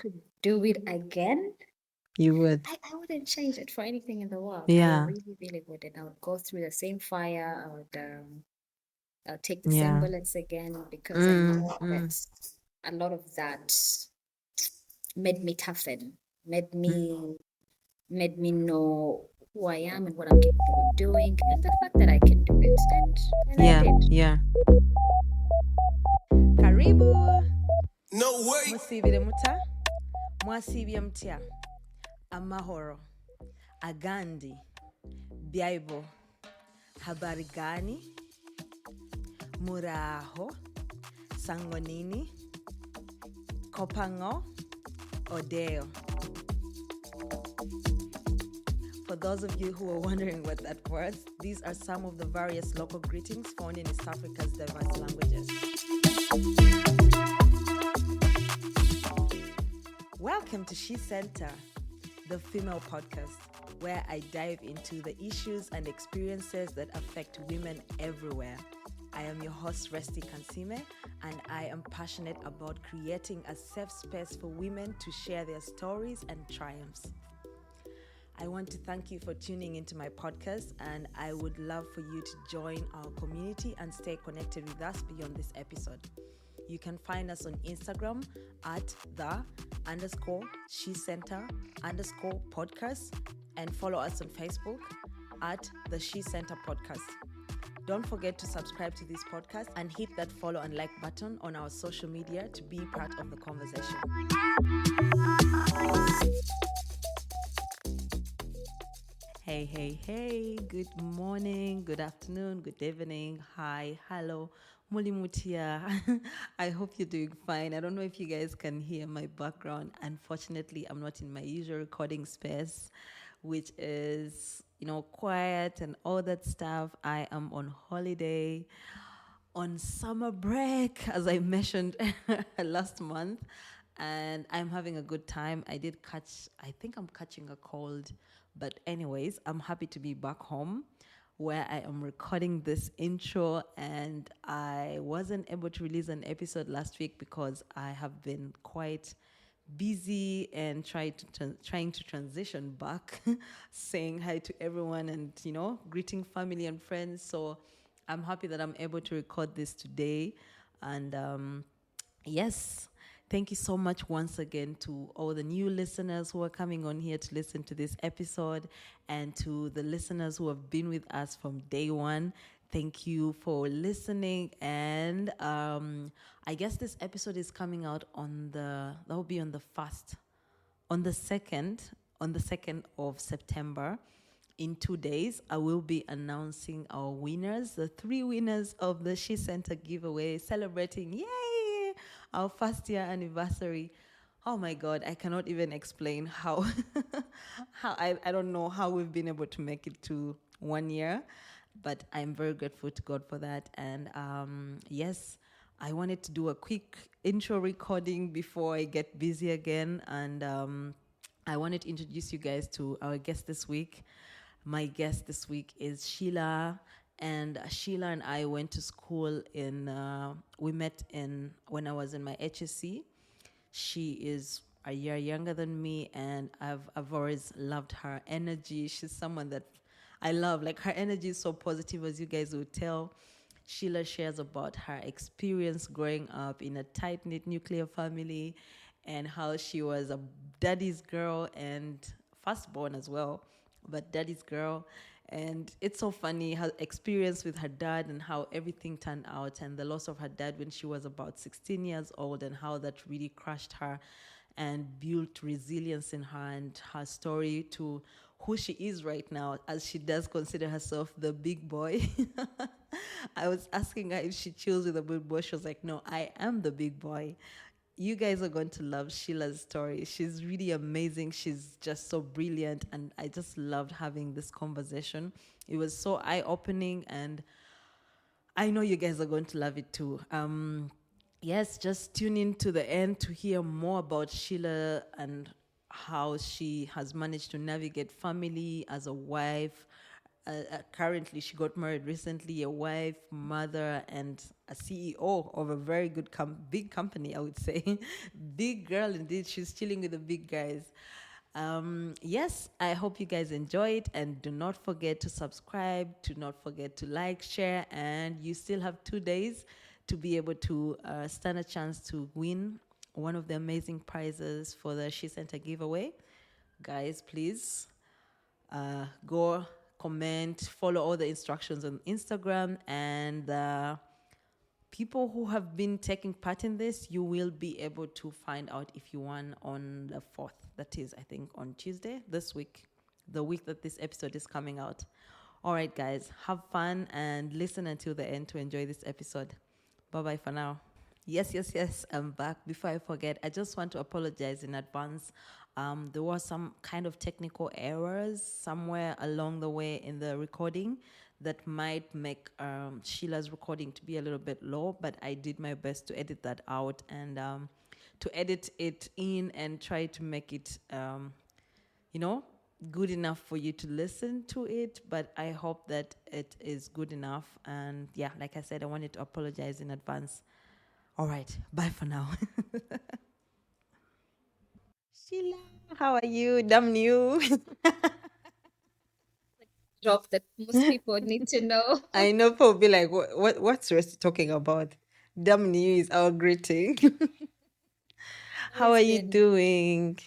could do it again, You would. I wouldn't change it for anything in the world. I Yeah. really, really wouldn't. I would go through the same fire. I'll take the same Yeah. bullets again because I Mm, know mm, that a lot of that made me toughen, made mm. me made me know who I am and what I'm capable of doing, and the fact that I can do it. And I Yeah. did. Yeah. Karibu No way. musibire muta mwasibye mutya amahoro agandi byaibo habari gani muraho sangonini kopango odeo. For those of you who are wondering what that was, these are some of the various local greetings found in East Africa's diverse languages. Welcome to SheCentre, the female podcast, where I dive into the issues and experiences that affect women everywhere. I am your host, Resti Kansime, and I am passionate about creating a safe space for women to share their stories and triumphs. I want to thank you for tuning into my podcast, and I would love for you to join our community and stay connected with us beyond this episode. You can find us on Instagram at the_SheCentre_podcast and follow us on Facebook at the SheCentre podcast. Don't forget to subscribe to this podcast and hit that follow and like button on our social media to be part of the conversation. Hey, good morning, good afternoon, good evening, hi, hello, Mulimutia. I hope you're doing fine. I don't know if you guys can hear my background. Unfortunately, I'm not in my usual recording space, which is, quiet and all that stuff. I am on holiday, on summer break, as I mentioned last month, and I'm having a good time. I think I'm catching a cold, but anyways, I'm happy to be back home where I am recording this intro, and I wasn't able to release an episode last week because I have been quite busy and trying to transition back, saying hi to everyone and greeting family and friends. So I'm happy that I'm able to record this today, and yes. Thank you so much once again to all the new listeners who are coming on here to listen to this episode, and to the listeners who have been with us from day one. Thank you for listening. And I guess this episode is coming out that will be on the 1st, on the 2nd of September. In 2 days, I will be announcing our winners, the 3 winners of the SheCentre giveaway, celebrating, yay, our first year anniversary. Oh my God, I cannot even explain how, I don't know how we've been able to make it to 1 year, but I'm very grateful to God for that. And yes, I wanted to do a quick intro recording before I get busy again. And I wanted to introduce you guys to our guest this week. My guest this week is Shiela, and Shiela and I went to school we met when I was in my HSC. She is a year younger than me, and I've always loved her energy. She's someone that I love. Like, her energy is so positive, as you guys will tell. Shiela shares about her experience growing up in a tight-knit nuclear family, and how she was a daddy's girl and firstborn as well, but daddy's girl. And it's so funny her experience with her dad and how everything turned out, and the loss of her dad when she was about 16 years old, and how that really crushed her and built resilience in her, and her story to who she is right now, as she does consider herself the big boy. I was asking her if she chills with the big boy. She was like, no, I am the big boy. You guys are going to love Sheila's story. She's really amazing. She's just so brilliant, and I just loved having this conversation. It was so eye-opening, and I know you guys are going to love it too. Yes, just tune in to the end to hear more about Shiela and how she has managed to navigate family as a wife, currently she got married recently, a wife, mother, and a CEO of a very good big company, I would say. Big girl indeed. She's chilling with the big guys. Yes, I hope you guys enjoy it, and do not forget to subscribe, do not forget to like, share, and you still have 2 days to be able to stand a chance to win one of the amazing prizes for the SheCentre giveaway. Guys, please go comment, follow all the instructions on Instagram, and people who have been taking part in this, you will be able to find out if you won on the 4th. That is, I think, on Tuesday this week, the week that this episode is coming out. All right, guys, have fun and listen until the end to enjoy this episode. Bye bye for now. Yes, I'm back. Before I forget, I just want to apologize in advance. There was some kind of technical errors somewhere along the way in the recording that might make Sheila's recording to be a little bit low, but I did my best to edit that out and to edit it in and try to make it, good enough for you to listen to it. But I hope that it is good enough. And yeah, like I said, I wanted to apologize in advance. All right, bye for now. Sheila, how are you? Damn you. Drop that most people need to know. I know people will be like, what's Rusty talking about? Damn you is our greeting. How are you doing?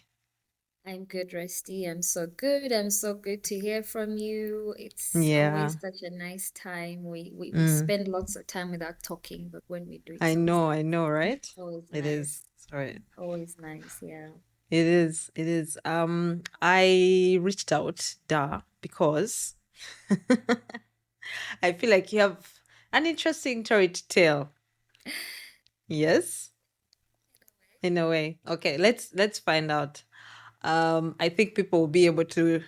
I'm good, Rusty. I'm so good. I'm so good to hear from you. It's Yeah. always such a nice time. We Mm. spend lots of time without talking, but when we do it, I know, right? it's always It nice. is. Right. Always nice, yeah. It is. I reached out, because I feel like you have an interesting story to tell. Yes? In a way. Okay, let's find out. I think people will be able to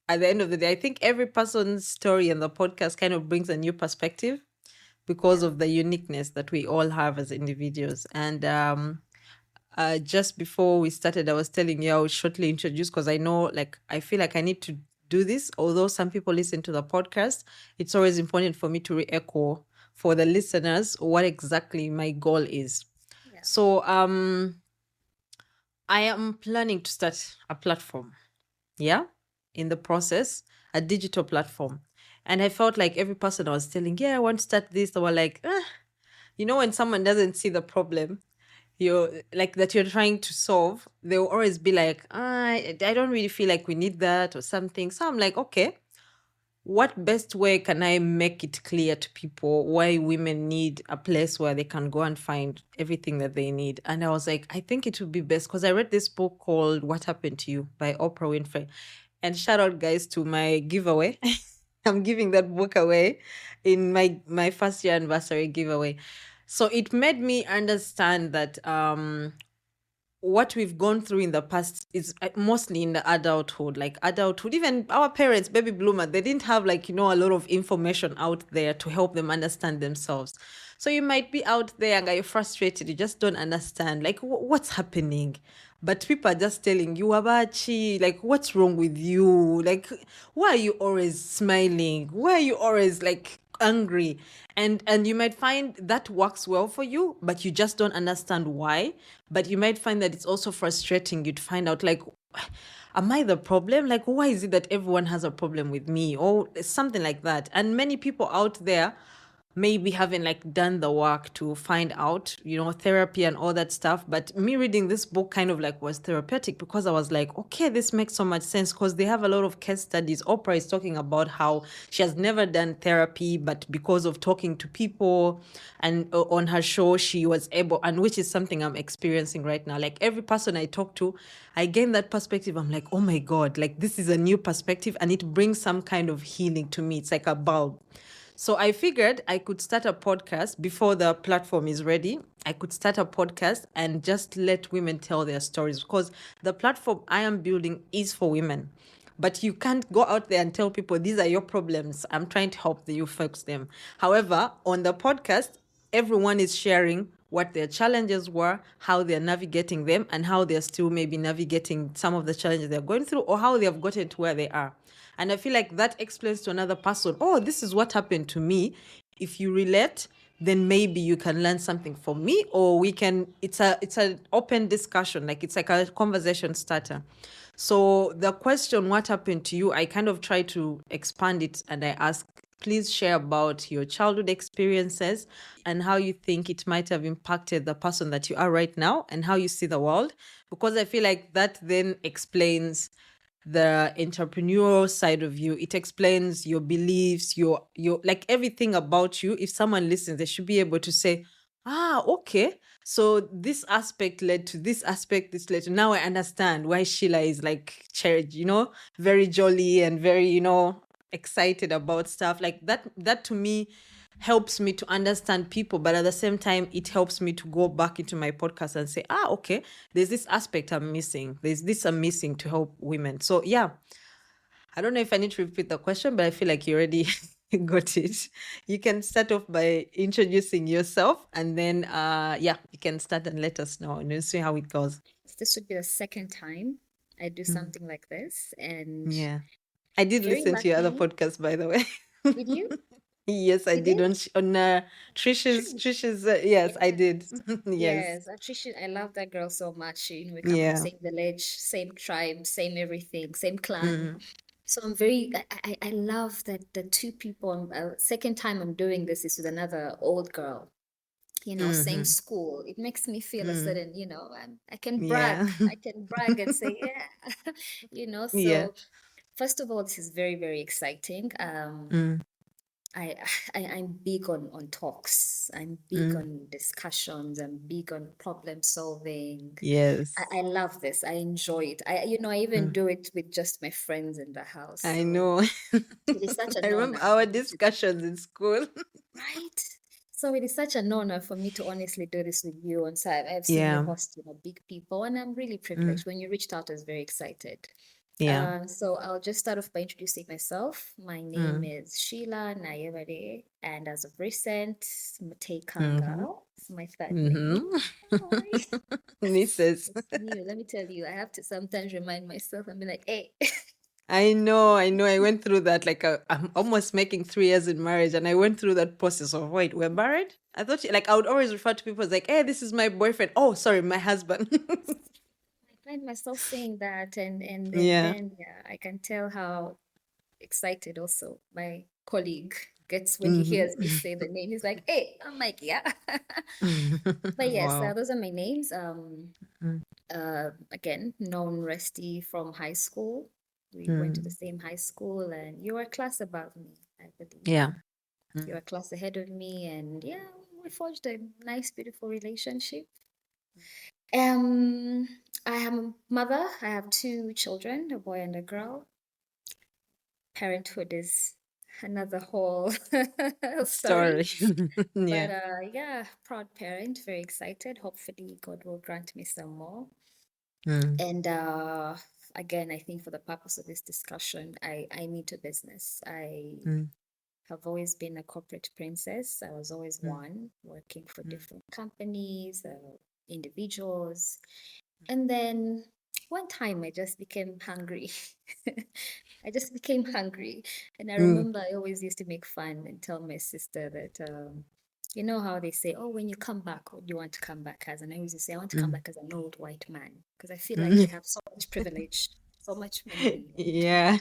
at the end of the day, I think every person's story in the podcast kind of brings a new perspective because Yeah. of the uniqueness that we all have as individuals. And just before we started, I was telling you I would shortly introduce, because I know, like, I feel like I need to do this. Although some people listen to the podcast, it's always important for me to re-echo for the listeners what exactly my goal is. Yeah. So I am planning to start a platform. Yeah. In the process, a digital platform. And I felt like every person I was telling, yeah, I want to start this, they were like, when someone doesn't see the problem, you're like that you're trying to solve, they'll always be like, I don't really feel like we need that or something. So I'm like, okay, what best way can I make it clear to people why women need a place where they can go and find everything that they need? And I was like, I think it would be best, because I read this book called What Happened to You by Oprah Winfrey. And shout out, guys, to my giveaway. I'm giving that book away in my first year anniversary giveaway. So it made me understand that what we've gone through in the past is mostly in the adulthood, even our parents, baby bloomer, they didn't have a lot of information out there to help them understand themselves. So you might be out there and you're frustrated, you just don't understand what's happening, but people are just telling you, Abachi, what's wrong with you? Why are you always smiling? Why are you always angry? And you might find that works well for you, but you just don't understand why. But you might find that it's also frustrating you to find out, am I the problem? Why is it that everyone has a problem with me, or something like that? And many people out there maybe haven't done the work to find out, therapy and all that stuff. But me reading this book kind of was therapeutic, because I was like, okay, this makes so much sense, because they have a lot of case studies. Oprah is talking about how she has never done therapy, but because of talking to people and on her show, she was able, and which is something I'm experiencing right now. Every person I talk to, I gain that perspective. I'm like, oh my God, this is a new perspective, and it brings some kind of healing to me. It's like a bulb. So I figured I could start a podcast before the platform is ready. I could start a podcast and just let women tell their stories, because the platform I am building is for women. But you can't go out there and tell people these are your problems. I'm trying to help you fix them. However, on the podcast, everyone is sharing what their challenges were, how they're navigating them, and how they're still maybe navigating some of the challenges they're going through, or how they have gotten to where they are. And I feel like that explains to another person, oh, this is what happened to me. If you relate, then maybe you can learn something from me, or we can, it's an open discussion, like it's like a conversation starter. So the question, what happened to you, I kind of try to expand it, and I ask, please share about your childhood experiences and how you think it might have impacted the person that you are right now and how you see the world. Because I feel like that then explains the entrepreneurial side of you. It explains your beliefs, your like everything about you. If someone listens, they should be able to say, ah, okay, so this aspect led to this aspect, this led to, now I understand why Sheila is like very jolly and very, excited about stuff like that. That to me helps me to understand people, but at the same time it helps me to go back into my podcast and say, ah, okay, there's this aspect I'm missing, there's this I'm missing to help women. So yeah, I don't know if I need to repeat the question, but I feel like you already got it. You can start off by introducing yourself, and then yeah, you can start and let us know and we'll see how it goes. This would be the second time I do something like this, and Yeah, I did very listen to your other lucky. podcast, by the way. Did you? Yes, I You did did? on Trish's yes, I did. Yes. Yes. Yes, Patricia, I love that girl so much. We come from Yeah. same village, same tribe, same everything, same clan. Mm, So I'm very, I love that the two people, second time I'm doing this is with another old girl, same mm-hmm. school. It makes me feel a Mm, certain, I can yeah. brag and say, yeah, Yeah. so first of all, this is very, very exciting. Mm, I, I'm big on talks. I'm big mm, on discussions. I'm big on problem solving. yes. I love this. I enjoy it. I even Mm, do it with just my friends in the house. I So know. it is such an I remember honor our for me to, discussions in school. right? So it is such an honor for me to honestly do this with you on site. I've seen you Yeah. host, big people, and I'm really Mm, privileged. When you reached out, I was very excited. yeah. So I'll just start off by introducing myself. My name Mm, is Shiela Nayebare, and as of recent, Mate mm-hmm. Kanga is my third name. Mm-hmm. Hi. Mrs. It's new. Let me tell you, I have to sometimes remind myself and be like, hey. I know, I know. I went through that. Like, I'm almost making 3 years in marriage, and I went through that process of, wait, we're married? I thought, like, I would always refer to people as like, hey, this is my boyfriend. Oh, sorry, my husband. I find myself saying that, and Yeah. then yeah, I can tell how excited also my colleague gets when he hears me Mm-hmm. say the name. He's like, hey, I'm like, yeah. But yes, Wow. those are my names. Mm, Again, known Resty from high school. We went to the mm, same high school, and you were a class above me, I believe. yeah. You Mm, were a class ahead of me, and yeah, we forged a nice, beautiful relationship. Um, I am a mother. I have two children, a boy and a girl. Parenthood is another whole story. story. But Yeah. yeah, proud parent, very excited. Hopefully, God will grant me some more. Mm, And again, I think for the purpose of this discussion, I need a business. I mm, have always been a corporate princess. I was always mm, one, working for mm, different companies, individuals. And then one time I just became hungry. I just became hungry. And I mm, remember I always used to make fun and tell my sister that, you know how they say, oh, when you come back, what do you want to come back as? And I used to say, I want to come mm, back as an old white man because I feel like mm. they have so much privilege, so much money, Yeah.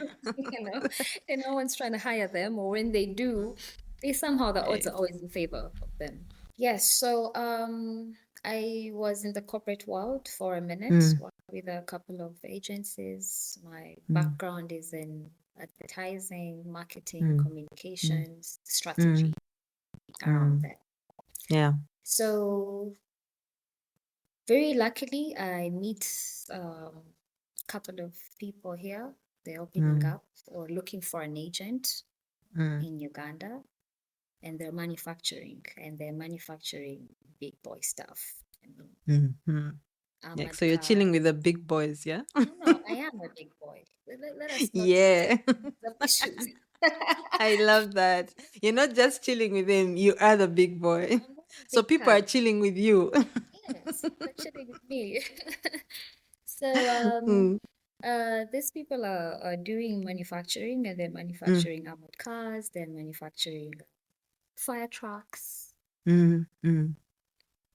and no one's trying to hire them, or when they do, they somehow the odds Eh, are always in favor of them. Yes, so I was in the corporate world for a minute, mm, worked with a couple of agencies. My mm, background is in advertising, marketing, mm, mm, communications, strategy mm, around mm. that. Yeah. So very luckily, I meet a couple of people here. They're opening Mm, up or looking for an agent mm, in Uganda, and they're manufacturing big boy stuff. I mean, mm, mm. Like, armored so you're chilling with cars. the big boys, yeah? No, I am a big boy. Let us not Yeah. take some issues. I love that. You're not just chilling with him, you are the big boy. So big people are time. chilling with you. Yes, they're chilling with me. So Mm, these people are doing manufacturing, and they're mm, manufacturing armored cars, they're manufacturing fire trucks, mm, mm,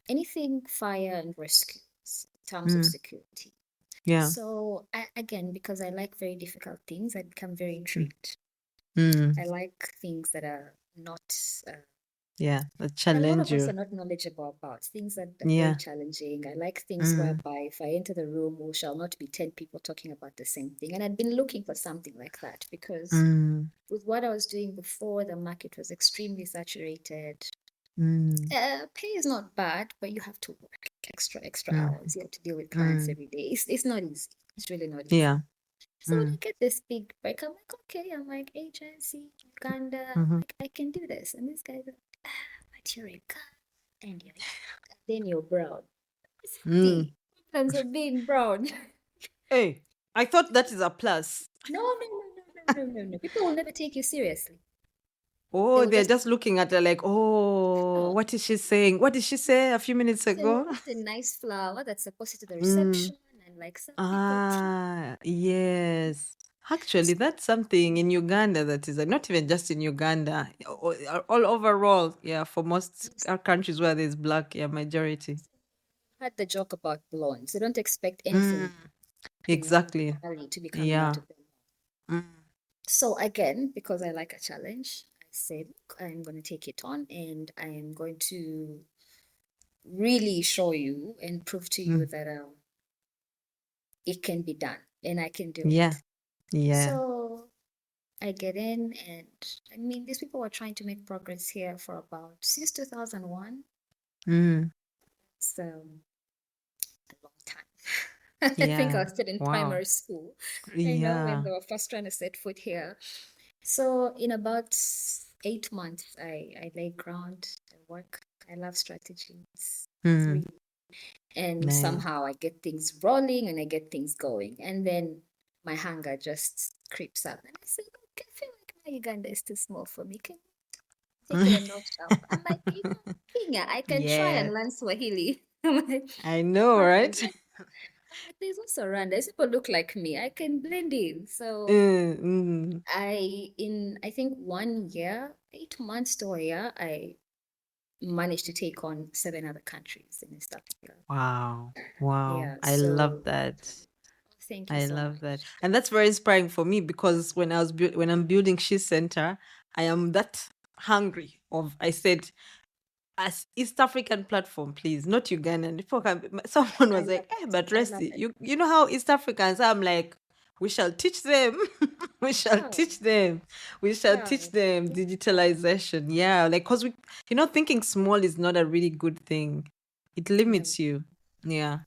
anything fire and rescue in terms of mm. security. Yeah. So again, because I like very difficult things, I become very Mm, intrigued. mm. I like things that are not uh, Yeah. That that a lot challenge of us you. are not knowledgeable about, things that are very Yeah. challenging. I like things Mm, whereby if I enter the room, we shall not be 10 people talking about the same thing. And I'd been looking for something like that because mm, with what I was doing before, the market was extremely saturated. mm, Pay is not bad, but you have to work extra mm, hours. You have to deal with clients mm. every day. It's not easy. It's really not easy. Yeah. So when I Mm, get this big break, I'm like, okay, I'm like agency, Uganda, mm-hmm. like I can do this. And this guy's like, but you're a girl and you're young, and then you're brown. Mm. See, problems of being brown. Hey, I thought that is a plus. No, no, no, no, no, no, no, no. People will never take you seriously. They Oh, will they're just, just looking at her like, oh, oh, what is she saying? What did she say a few minutes ago? what a nice flower that's supposed to the Mm. reception, and like some people, Ah, yes. Actually, so that's something in Uganda that is not even just in Uganda, all overall, yeah, for most countries where there's black, yeah, majority. I had the joke about blondes. They don't expect Mm, anything in one exactly. valley to be coming out Yeah. of them. Mm, So again, because I like a challenge, I said, "Look, I'm going to take it on and I am going to really show you and prove to you mm. that it can be done and I can do Yeah. it." Yeah. So I get in, and I mean, these people were trying to make progress here for about since 2001. Mm, So a long time. I think I yeah. was still in Wow. primary school, when Yeah. they were first trying to set foot here. So in about 8 months, I lay ground, I work, I love strategies. Mm, Really. And nice. somehow I get things rolling and I get things going. And then my hunger just creeps up. And I say, "Look, I feel like my Uganda is too small for me. Can you take it a notch up?" I'm like, Kenya, I can try and Yes. learn Swahili. I'm like, I know, how right? does it? I'm like, there's also Rwanda. These people look like me. I can blend in. So Mm, mm. I think 1 year, 8 months to a year, I managed to take on 7 other countries in East Africa. Wow. Wow. Yeah, I love so that. thank you I so love that. much. And that's very inspiring for me because when I'm building SheCentre, I am that hungry of I said as East African platform, please, not Ugandan. Someone I was love like, it. but I love Resti, it. you know how East Africans, I'm like, we shall teach them. We shall How? teach them. We shall teach How? them digitalization. Yeah, like because thinking small is not a really good thing. It No. limits you. Yeah.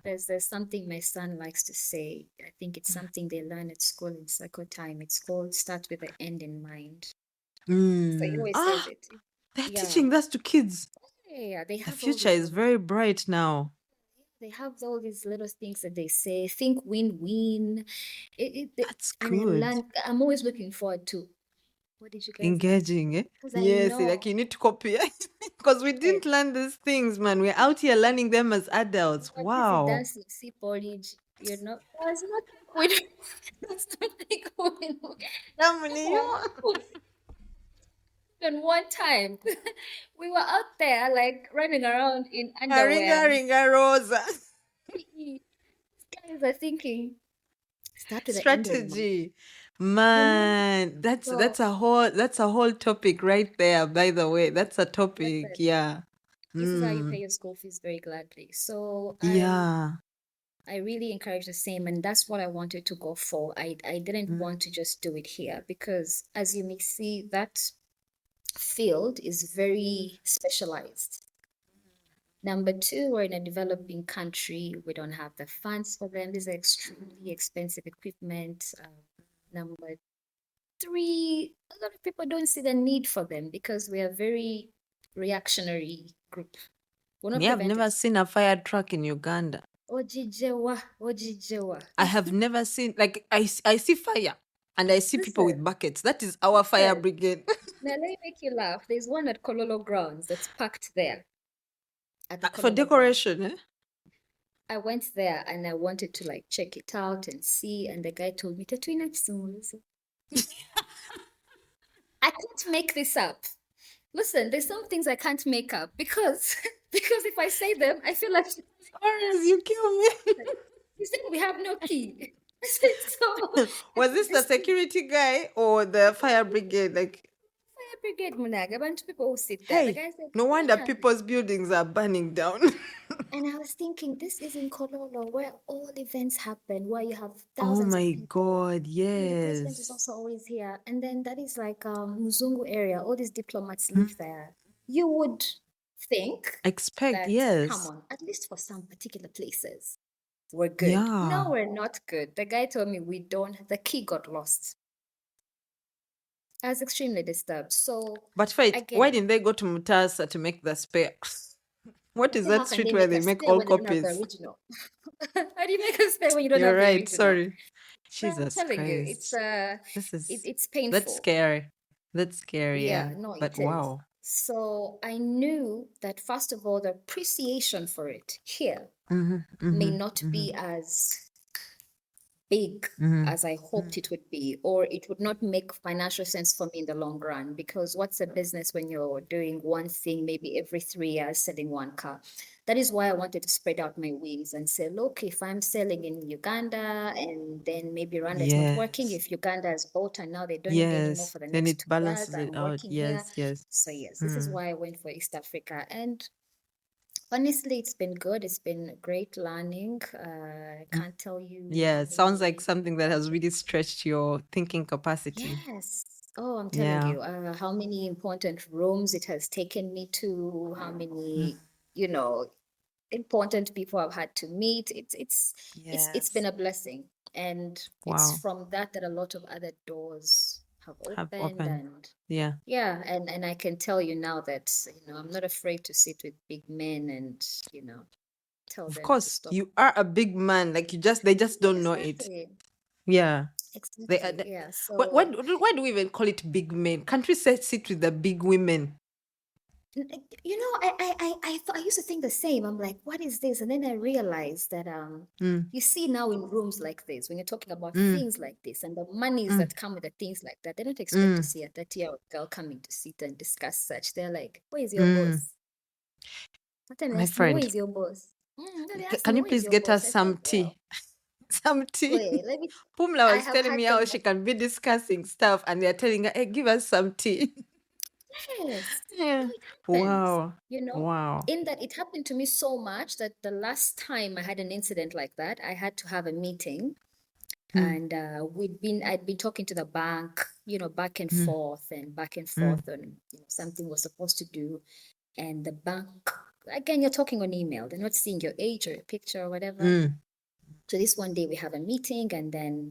There's something my son likes to say. I think it's something they learn at school in psycho time. It's called start with the end in mind. So he Mm. always says Ah, it. they're Yeah. teaching that to kids. Yeah, they The have all future these is little very bright now. things that they say. Think win-win. That's And I good. learn. I'm always looking forward to what did you guys learn today? Engaging, eh? Because I Yes, like know you need to copy. Because we eh, didn't learn these things, man. We're out here learning them as adults. what this is Wow. dancing, see porridge. There's nothing win. There's nothing win. Namuniyo. And one time, we were out there like running around in Haringa, underwear. ringa, rosa. These guys are thinking, start with the end in mind. Strategy. You know? Man, So that's a whole topic right there, by the way. That's a topic. listen, Yeah. this is how you pay Mm. your school fees very gladly. So Yeah. I really encourage the same, and that's what I wanted to go for. I didn't Mm. want to just do it here because, as you may see, that field is very specialized. Number two, we're in a developing country. We don't have the funds for them. These are extremely expensive equipment. Number three, a lot of people don't see the need for them because we are a very reactionary group. We're not Yeah, I've never preventative. seen a fire truck in Uganda. Ojijewa, ojijewa. I have never seen like I see fire and I see people Listen, with buckets. That is our fire listen. brigade. Now let me make you laugh. There's one at Kololo Grounds that's parked there. at the For Cololo Bar. decoration, eh? I went there and I wanted to like check it out and see, and the guy told me, Tatwina Chisumuliso. I can't make this up. Listen, there's some things I can't make up because because if I say them, I feel like Ours, you kill me. you said we have no key. I said, so Was this the this security guy or the fire brigade? Like, fire brigade munaga, a bunch of people who sit there. The hey, guy said, no wonder yeah. people's buildings are burning down. And I was thinking, this is in Kololo where all events happen, where you have Oh thousands of my people. God, And the president is yes. also always here. And then that is like Muzungu area. All these diplomats Mm. live there. You would think Expect, that, come yes. on, at least for some particular places, we're good. Yeah. No, we're not good. The guy told me the key got lost. I was extremely disturbed. So But wait, why again, didn't they go to Mutasa to make the spare? What is how that can street they where make they a make spare all when they don't have the copies? original? How do you make a spare when you don't You're have the right, original? sorry. But I'm Jesus telling you, Christ. This is, it's that's painful. scary. That's scary, yeah. Yeah, no, But it is. wow. So I knew that first of all, the appreciation for it here Mm-hmm, may mm-hmm, not mm-hmm, be as big mm-hmm. as I hoped it would be, or it would not make financial sense for me in the long run. Because what's a business when you're doing one thing maybe every 3 years, selling one car? That is why I wanted to spread out my wings and say, look, if I'm selling in Uganda and then maybe Rwanda is not working, Yes. if Uganda is bought and now they're doing it anymore Yes. for the Then next it 2 years, balances it I'm out. working here. Yes, yes. So yes, this is why I went for East Africa. And honestly, it's been good. It's been great learning. I Mm. can't tell you Yeah, how it sounds like many. something that has really stretched your thinking capacity. Yes. Oh, I'm telling Yeah. you, how many important rooms it has taken me to, how Mm. many, you know, important people I've had to meet. It's been Yes. a blessing. And it's Wow. from that that a lot of other doors have Have opened. opened. And Yeah. yeah, and I can tell you now that, I'm not afraid to sit with big men and, tell Of them to course, stop. you are a big man. Like they just don't know it. Exactly. Yeah. Exactly. Yeah. Why, So why do we even call it big men? Can't we say sit with the big women? I used to think the same. I'm like, what is this? And then I realized that Mm, you see now in rooms like this, when you're talking about mm, things like this and the monies mm, that come with the things like that, they don't expect to mm, see a 30-year-old girl coming to sit and discuss such. They're like, where is your mm. boss? Sometimes they My ask me, where friend, is your boss? Then they ask can me, you where is please your get us boss? I some said, well, tea? Some tea. wait, let me. Pumla I was have telling me had how them. she can be discussing stuff, and they're telling her, hey, give us some tea. Yes. No, Yeah. it happens. Wow. Wow. In that it happened to me so much that the last time I had an incident like that, I had to have a meeting. Mm, And I'd been talking to the bank, back and mm, forth and back and mm, forth on something we're supposed to do. And the bank, again, you're talking on email. They're not seeing your age or your picture or whatever. mm. So this one day we have a meeting, and then,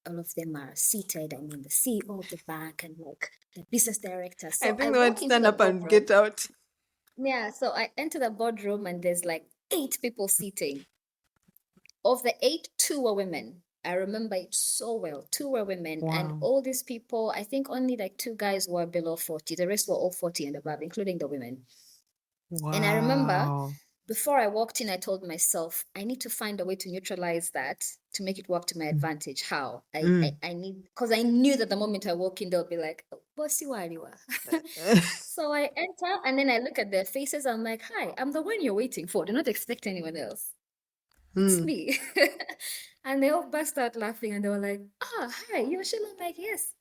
all of them are seated. I mean, the CEO of the bank and like the business director. I So I think they would walk into stand the up and get boardroom. out. Yeah, so I enter the boardroom and there's like 8 people sitting. Of the 8, 2 were women. I remember it so well. 2 were women, and Wow. all these people, I think only like 2 guys were below 40. The rest were all 40 and above, including the women. And I remember Wow. before I walked in, I told myself, I need to find a way to neutralize that to make it work to my Mm, advantage. How? mm. I need, because I knew that the moment I walk in, they'll be like, "Oh, bossy waliwa." So I enter and then I look at their faces. I'm like, hi, I'm the one you're waiting for. Do not expect anyone else. It's Mm. me. And they all burst out laughing and they were like, hi, you're Sheila. I'm like, yes.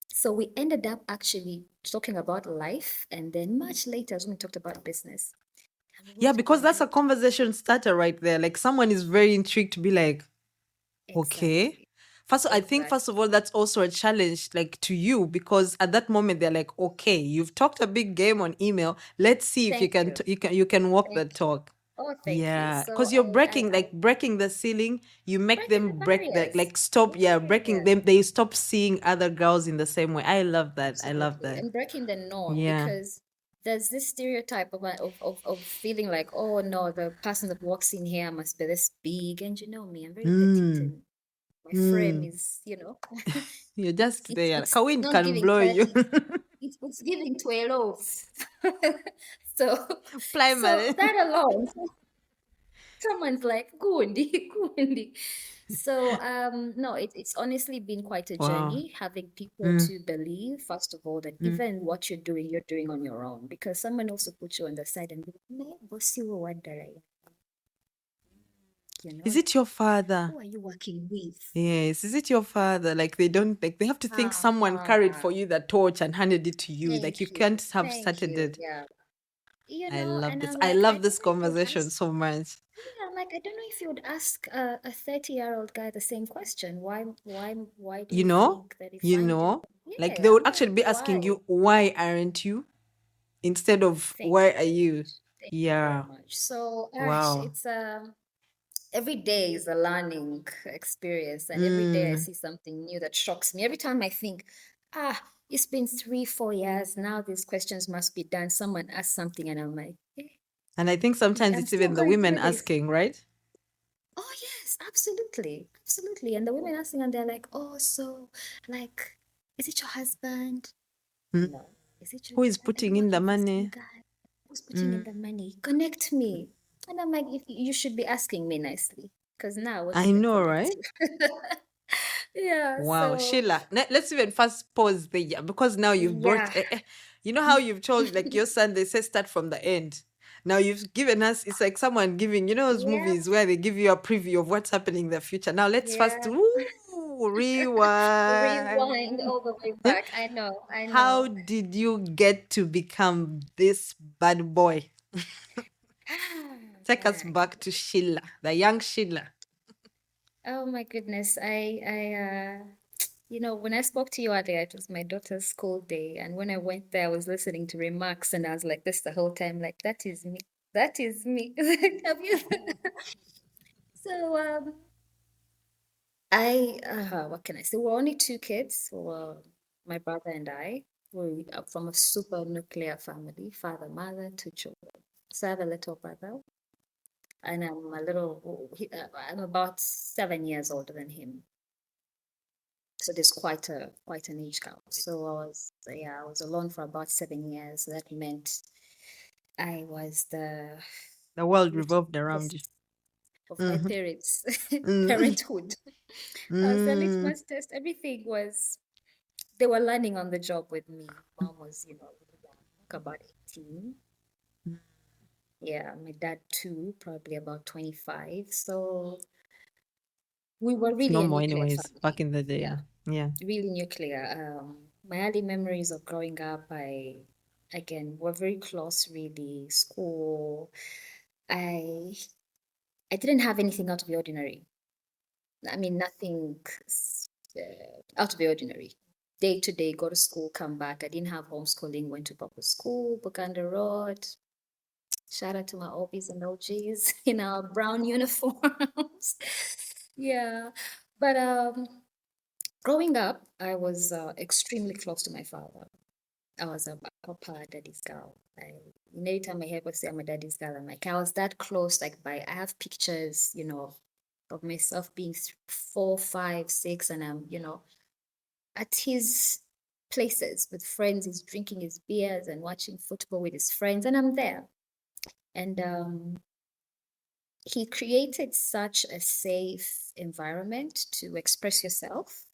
So we ended up actually talking about life. And then much later, when we talked about business. And we Yeah, wrote because about that's a it. conversation starter right there. Like someone is very intrigued to be like, okay. Exactly. I think first of Exactly. all, that's also a challenge like to you because at that moment they're like, okay, you've talked a big game on email. Let's see if you Thank can you. you can walk the Thank you. talk. Oh, thank you. Yeah, So because you're I breaking the ceiling. You make breaking them the break the barriers. like stop. Yeah, breaking Yeah. them. They stop seeing other girls in the same way. I love that. I love Absolutely. that. And breaking the norm Yeah. because there's this stereotype of feeling like, oh no, the person that walks in here must be this big. And you know me, I'm very petite Mm, and my frame mm. is, You're it's just it's there. Like it's a it's wind not can giving blow you. it's giving 12. So, so Primary. that alone, someone's like, Gundi, Gundi. So, no, it's honestly been quite a Wow. journey having people Mm, to believe, first of all, that mm. even what you're doing on your own, because someone also put you on the side and be like, "Me, boss, you wonder, you know, Is it your father? who are you working with?" Yes. Is it your father? Like they don't like they have to think someone carried Uh-huh. for you the torch and handed it to you. Like you Thank you. can't have Thank started you. it. Yeah. You I know, love and this. I'm I like, I love don't this know if you'd conversation ask, so much. yeah, I'm like, I don't know if you would ask a 30-year-old guy the same question. Why do You you know? think that if You I do? know? Like they Yeah, would I'm actually like, be why? asking you, why aren't you? Instead of Thank why you. are you? Thank you very Yeah. much. So, gosh, Wow. it's every day is a learning experience, and every day I Mm. see something new that shocks me. Every time I think, it's been 3, 4 years now, these questions must be done. Someone asks something, and I'm like, And I think sometimes I'm it's still even the going women through this. asking, right? Oh, yes, absolutely. Absolutely. And the women asking, and they're like, oh, so, like, is it your husband? Mm. No. Is it your Who is dad? Are you putting in the working for some money? guy? Who's putting in Mm. the money? Connect me. And I'm like, you should be asking me nicely, because now I won't I even know, connect right? you. Yeah, Wow, so, Sheila, let's even first pause there because now you've brought, yeah. you know how you've told like your son, they say start from the end. Now you've given us, it's like someone giving, you know, those Yeah, movies where they give you a preview of what's happening in the future. Now let's first, yeah. Rewind rewind. all the way back. I know, I How know. did you get to become this bad boy? Take us Right. back to Sheila, the young Sheila. Oh my goodness. When I spoke to you earlier, it was my daughter's school day. And when I went there, I was listening to remarks and I was like this the whole time, like, that is me. That is me. Have you? So, what can I say? We're only two kids. Well, my brother and I. We are from a super nuclear family, father, mother, two children. So I have a little brother, and I'm about 7 years older than him. So there's quite an age gap. So I was alone for about 7 years. That meant I was the The world little revolved around you. test of my Mm-hmm. parents' Mm. parenthood. I was the Mm. litmus test. Everything was they were learning on the job with me. Mom was, really young, like about 18. Yeah, my dad too, probably about 25. So we were It's really a normal, nuclear anyways. Back family. in the day, Yeah, yeah. Yeah. really nuclear. My early memories of growing up, again, were very close, really. School, I, I didn't have anything out of the ordinary. I mean, nothing out of the ordinary. Day to day, go to school, come back. I didn't have homeschooling, went to proper school, Buganda Road. Shout out to my OBs and OGs in our brown uniforms. Yeah. But growing up, I was extremely close to my father. I was a papa daddy's girl. Every time I hear people say I'm a daddy's girl, I'm like, I was that close. Like, I have pictures, of myself being 4, 5, 6, and I'm, at his places with friends. He's drinking his beers and watching football with his friends, and I'm there. And he created such a safe environment to express yourself.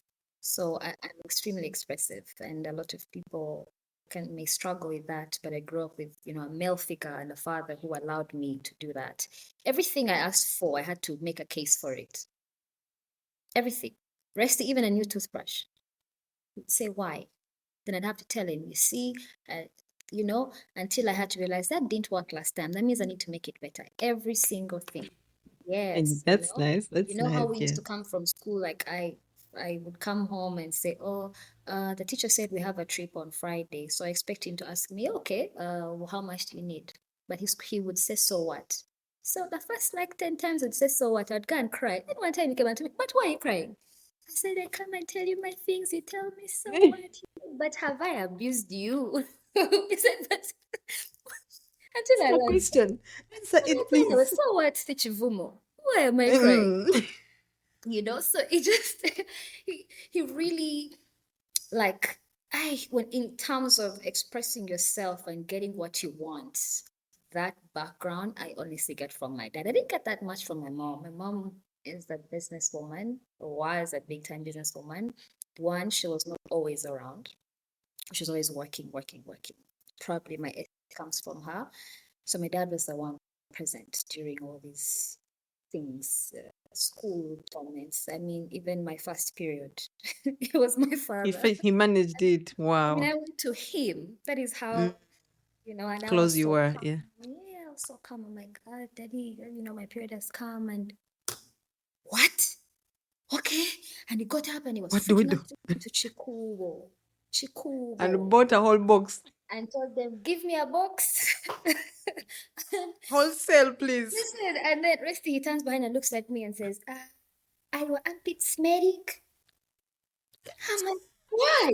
So I'm extremely expressive, and a lot of people may struggle with that. But I grew up with, a male figure and a father who allowed me to do that. Everything I asked for, I had to make a case for it. Everything, rest, even a new toothbrush. He'd say why, then I'd have to tell him, you see, uh, until I had to realize that didn't work last time. That means I need to make it better. Every single thing. And Yes, that's nice. you That's know nice. how we used Yeah. to come from school, like I would come home and say, oh, the teacher said we have a trip on Friday. So I expect him to ask me, okay, well, how much do you need? But he would say, so what? So the first like 10 times I'd say, so what? I'd go and cry. Then one time he came and told me, but why are you crying? I said, I come and tell you my things. You tell me, so what? But have I abused you? He said, but until I Answer the learned. question. Answer And I it, told her, please. so what, Tichivumo? Why am I crying? Mm. So he just he really, like, when in terms of expressing yourself and getting what you want, that background I honestly get from my dad. I didn't get that much from my mom. My mom is a businesswoman, or was a big time businesswoman. One, she was not always around. She was always working, working, working. Probably my ethic comes from her. So my dad was the one present during all these things, school tournaments. I mean, even my first period, it was my father. He managed it. I mean, Wow. I went to him. That is Mm. how, and I Close was you so were. calm. Yeah. Yeah, I was so calm. I'm like, God, Daddy, my period has come. And what? Okay. And he got up and he was What do we freaking do? out to Chikubo. And Chikubo. bought a whole box. And told them, give me a box. And Wholesale, please. listen, and then Rusty, he turns behind and looks at me and says, are your armpits medic? I'm like, why?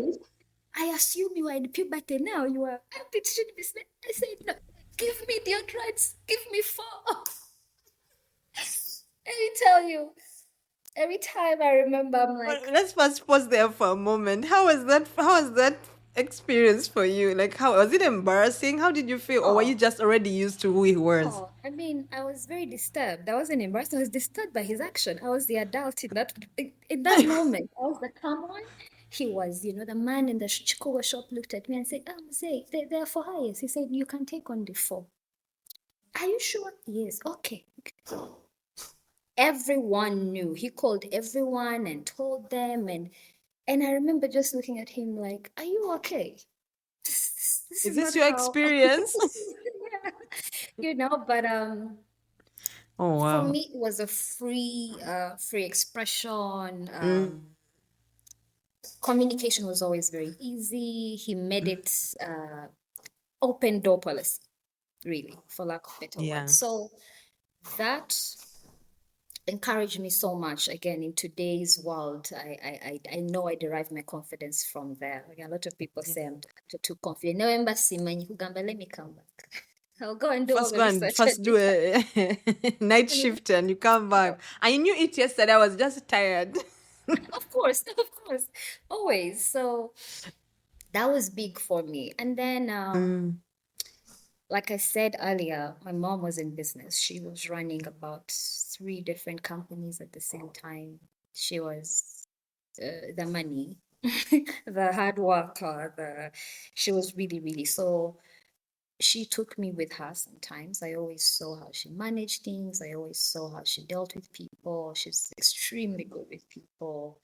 I assume you are in puberty now. Your armpits should be smelled. I said, no, give me deodorants. Give me four. Let me tell you, every time I remember, I'm But like, let's first pause there for a moment. How was that? How was that experience for you? Like, how was it embarrassing? How did you feel, or were you oh, just already used to who he was? oh. I mean, I was very disturbed. I wasn't embarrassed. I was disturbed by his action. I was the adult in that moment. I was the calm one. He was, the man in the Chikowa shop looked at me and said, say, they're for hires. He said, you can take on the four. Are you sure? Yes. Okay. Everyone knew. He called everyone and told them, and I remember just looking at him like, "Are you okay? This Is is this not your how." experience? Yeah. But Oh for wow. me, it was a free expression. Mm. Communication was always very easy. He made it open door policy, really, for lack of better words. Yeah. So that encouraged me so much. Again, in today's world, I know I derive my confidence from there. Like, a lot of people Yeah. say I'm too confident. No embassy, man, you gamba, let me come back. I'll go and do all First the go and research and first do a night shift and you come back. I knew it yesterday. I was just tired. of course, of course, always. So that was big for me. And then, Mm. like I said earlier, my mom was in business. She was running about three different companies at the same time. She was the money, the hard worker. She was really, really so. She took me with her sometimes. I always saw how she managed things. I always saw how she dealt with people. She's extremely good with people.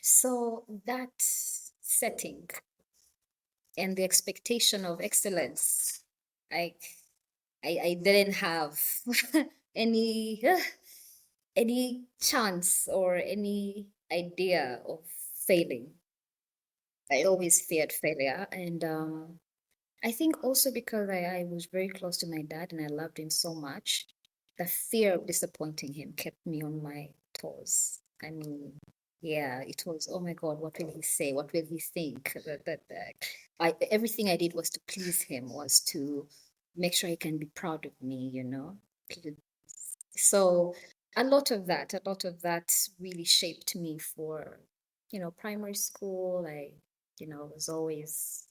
So that setting and the expectation of excellence, I I didn't have any any chance or any idea of failing. I always feared failure. And I think also because I was very close to my dad and I loved him so much, the fear of disappointing him kept me on my toes. I mean, yeah, it was, oh my God, what will he say? What will he think? Everything I did was to please him, was to make sure he can be proud of me. So a lot of that really shaped me for, primary school. I was always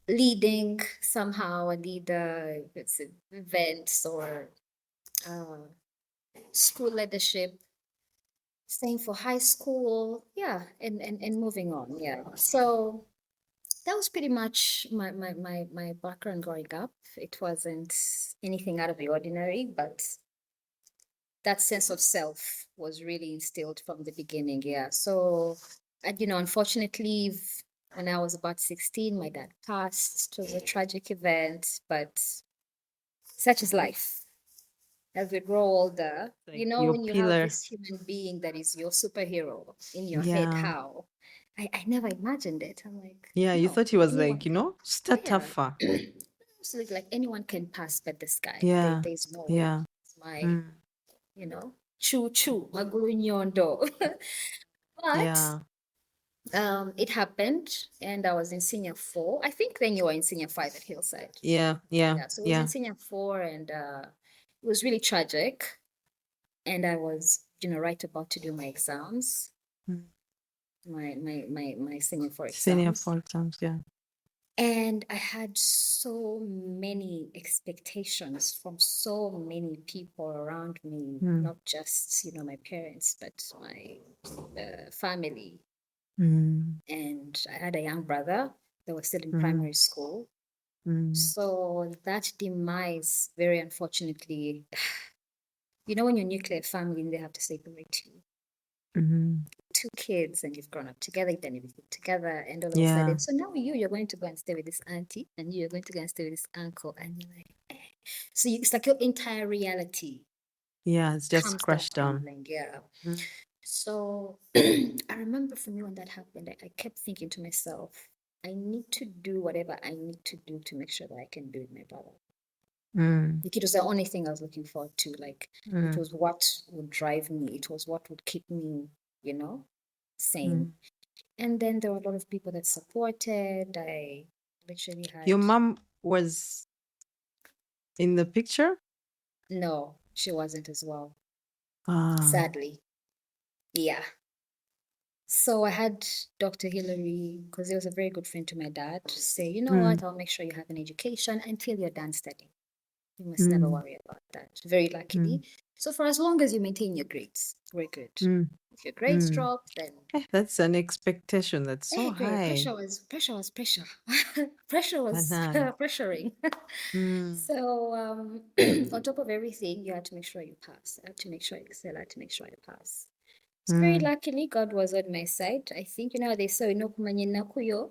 leading somehow, a leader, if it's events or uh, school leadership, same for high school, yeah, and moving on, yeah. So that was pretty much my background growing up. It wasn't anything out of the ordinary, but that sense of self was really instilled from the beginning, yeah. So, and unfortunately, when I was about 16, my dad passed. It was a tragic event, but such is life. As we grow older, Like your when you have pillar. this human being that is your superhero in your head, Yeah. how? I never imagined it. I'm like, Yeah, you no, thought he was anyone like, can. start Yeah. tougher. Absolutely, like anyone can pass but this guy. Yeah. There's no way. Yeah. It's my, Mm. choo choo, magulu nyondo. But Yeah. it happened, and I was in senior four. I think then you were in senior five at Hillside. Yeah. Yeah. Yeah, so it was in Yeah. senior four, and it was really tragic. And I was, right about to do my exams. Mm. my senior four Senior exams. 4 exams, yeah. And I had so many expectations from so many people around me, not just, my parents, but my family. And I had a young brother that was still in primary school. So that demise, very unfortunately, when you're nuclear family and they have to separate you. Two kids and you've grown up together, you've done everything together, and all of a Yeah. sudden, so now you're going to go and stay with this auntie, and you're going to go and stay with this uncle, and you're like, eh. So it's like your entire reality Yeah, it's just comes down crushed down. crumbling. Yeah. So I remember for me when that happened, I kept thinking to myself, I need to do whatever I need to do to make sure that I can be with my brother. Like it was the only thing I was looking forward to. Like it was what would drive me. It was what would keep me, sane. And then there were a lot of people that supported. I literally had. Your mom was in the picture? No, she wasn't as well. Ah. Sadly. Yeah. So I had Dr. Hillary, because he was a very good friend to my dad, say, you know what, I'll make sure you have an education until you're done studying. You must never worry about that. Very luckily. So for as long as you maintain your grades, we're good. If your grades drop, then That's an expectation that's so great. high. Pressure was pressure. Pressure was Banana. pressuring. So on top of everything, you had to make sure you pass. I had to make sure I excel. I had to make sure I pass. So very luckily, God was on my side. I think how they say "Inokumanye nakuyo."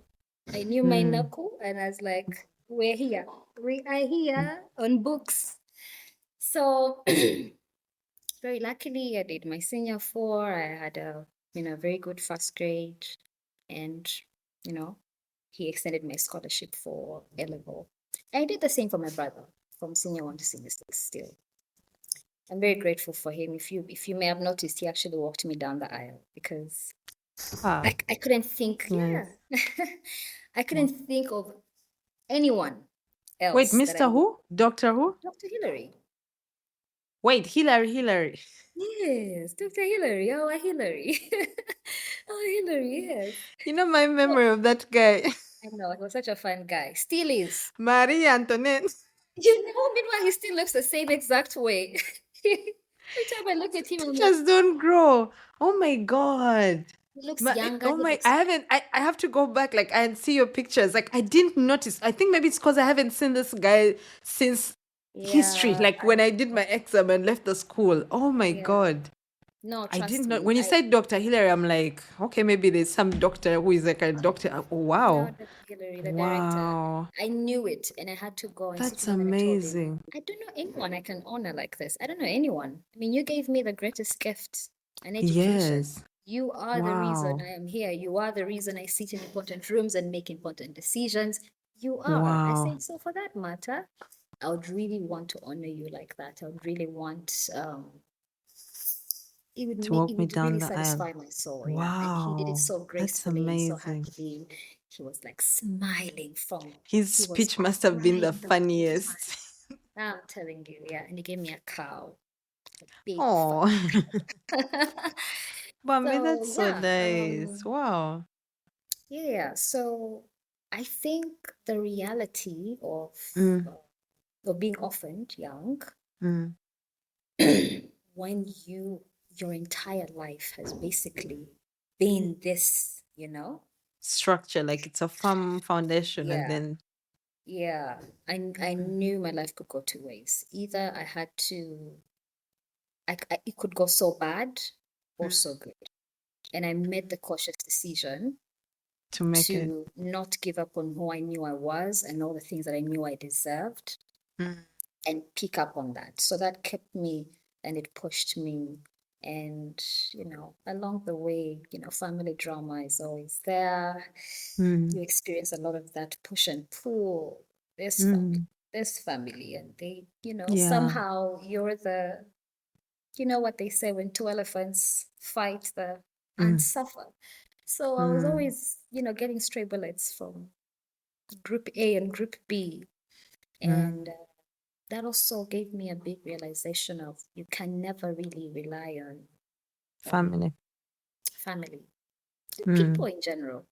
I knew my naku, and I was like, "We're here. We are here on books." So very luckily, I did my senior four. I had a very good first grade, and you know he extended my scholarship for A level. I did the same for my brother from senior one to senior six. Still, I'm very grateful for him. If you may have noticed, he actually walked me down the aisle because I couldn't think. Yes. Yeah, I couldn't think of anyone else. Wait, Mr. Who? Dr. Who? Dr. Hillary. Wait, Hillary. Yes, Dr. Hillary. Oh, Hillary. Oh, Hillary, yes. You know my memory of that guy. I know, he was such a fun guy. Still is. Marie Antoinette. Meanwhile, he still looks the same exact way. Every time I look at him, I'm like, Just don't grow. Oh my God. he looks younger. Oh He my, looks. I have to go back like and see your pictures. Like I didn't notice. I think maybe it's because I haven't seen this guy since history. Yeah, Like when I did my exam and left the school. Oh my yeah. God. No, I trust didn't know. me. When you said Dr. Hillary, I'm like, okay, maybe there's some doctor who is like a doctor. Oh, No, wow. Dr. Hillary, the director. Wow. I knew it, and I had to go and sit That's down and I told him, amazing. I don't know anyone I can honor like this. I don't know anyone. I mean, you gave me the greatest gift, an education. Yes. You are the reason Wow. I am here. You are the reason I sit in important rooms and make important decisions. You are. I Wow. said, so for that matter, I would really want to honor you like that. I would really want it would To make walk it me would down really the aisle. satisfy my soul. Yeah. And he did it Wow. so That's gracefully and so amazing. happily. He was like smiling from His he was speech must have been the crying the whole funniest. time. I'm telling you, yeah. And he gave me a cow. A big Oh, Bambi, so that's so yeah, nice. Wow. yeah. So I think the reality of being orphaned young, Mm. when your entire life has basically been this, Structure, like it's a firm foundation, and yeah, then yeah. I knew my life could go two ways. Either I had to, it could go so bad or so good, and I made the cautious decision to make it. to not give up on who I knew I was and all the things that I knew I deserved and pick up on that. So that kept me and it pushed me. And, along the way, family drama is always there. You experience a lot of that push and pull. This family, and they, Yeah. somehow you're the, what they say when two elephants fight, the ants suffer. So I was always, getting stray bullets from group A and group B. And that also gave me a big realization of you can never really rely on Family. family. people in general.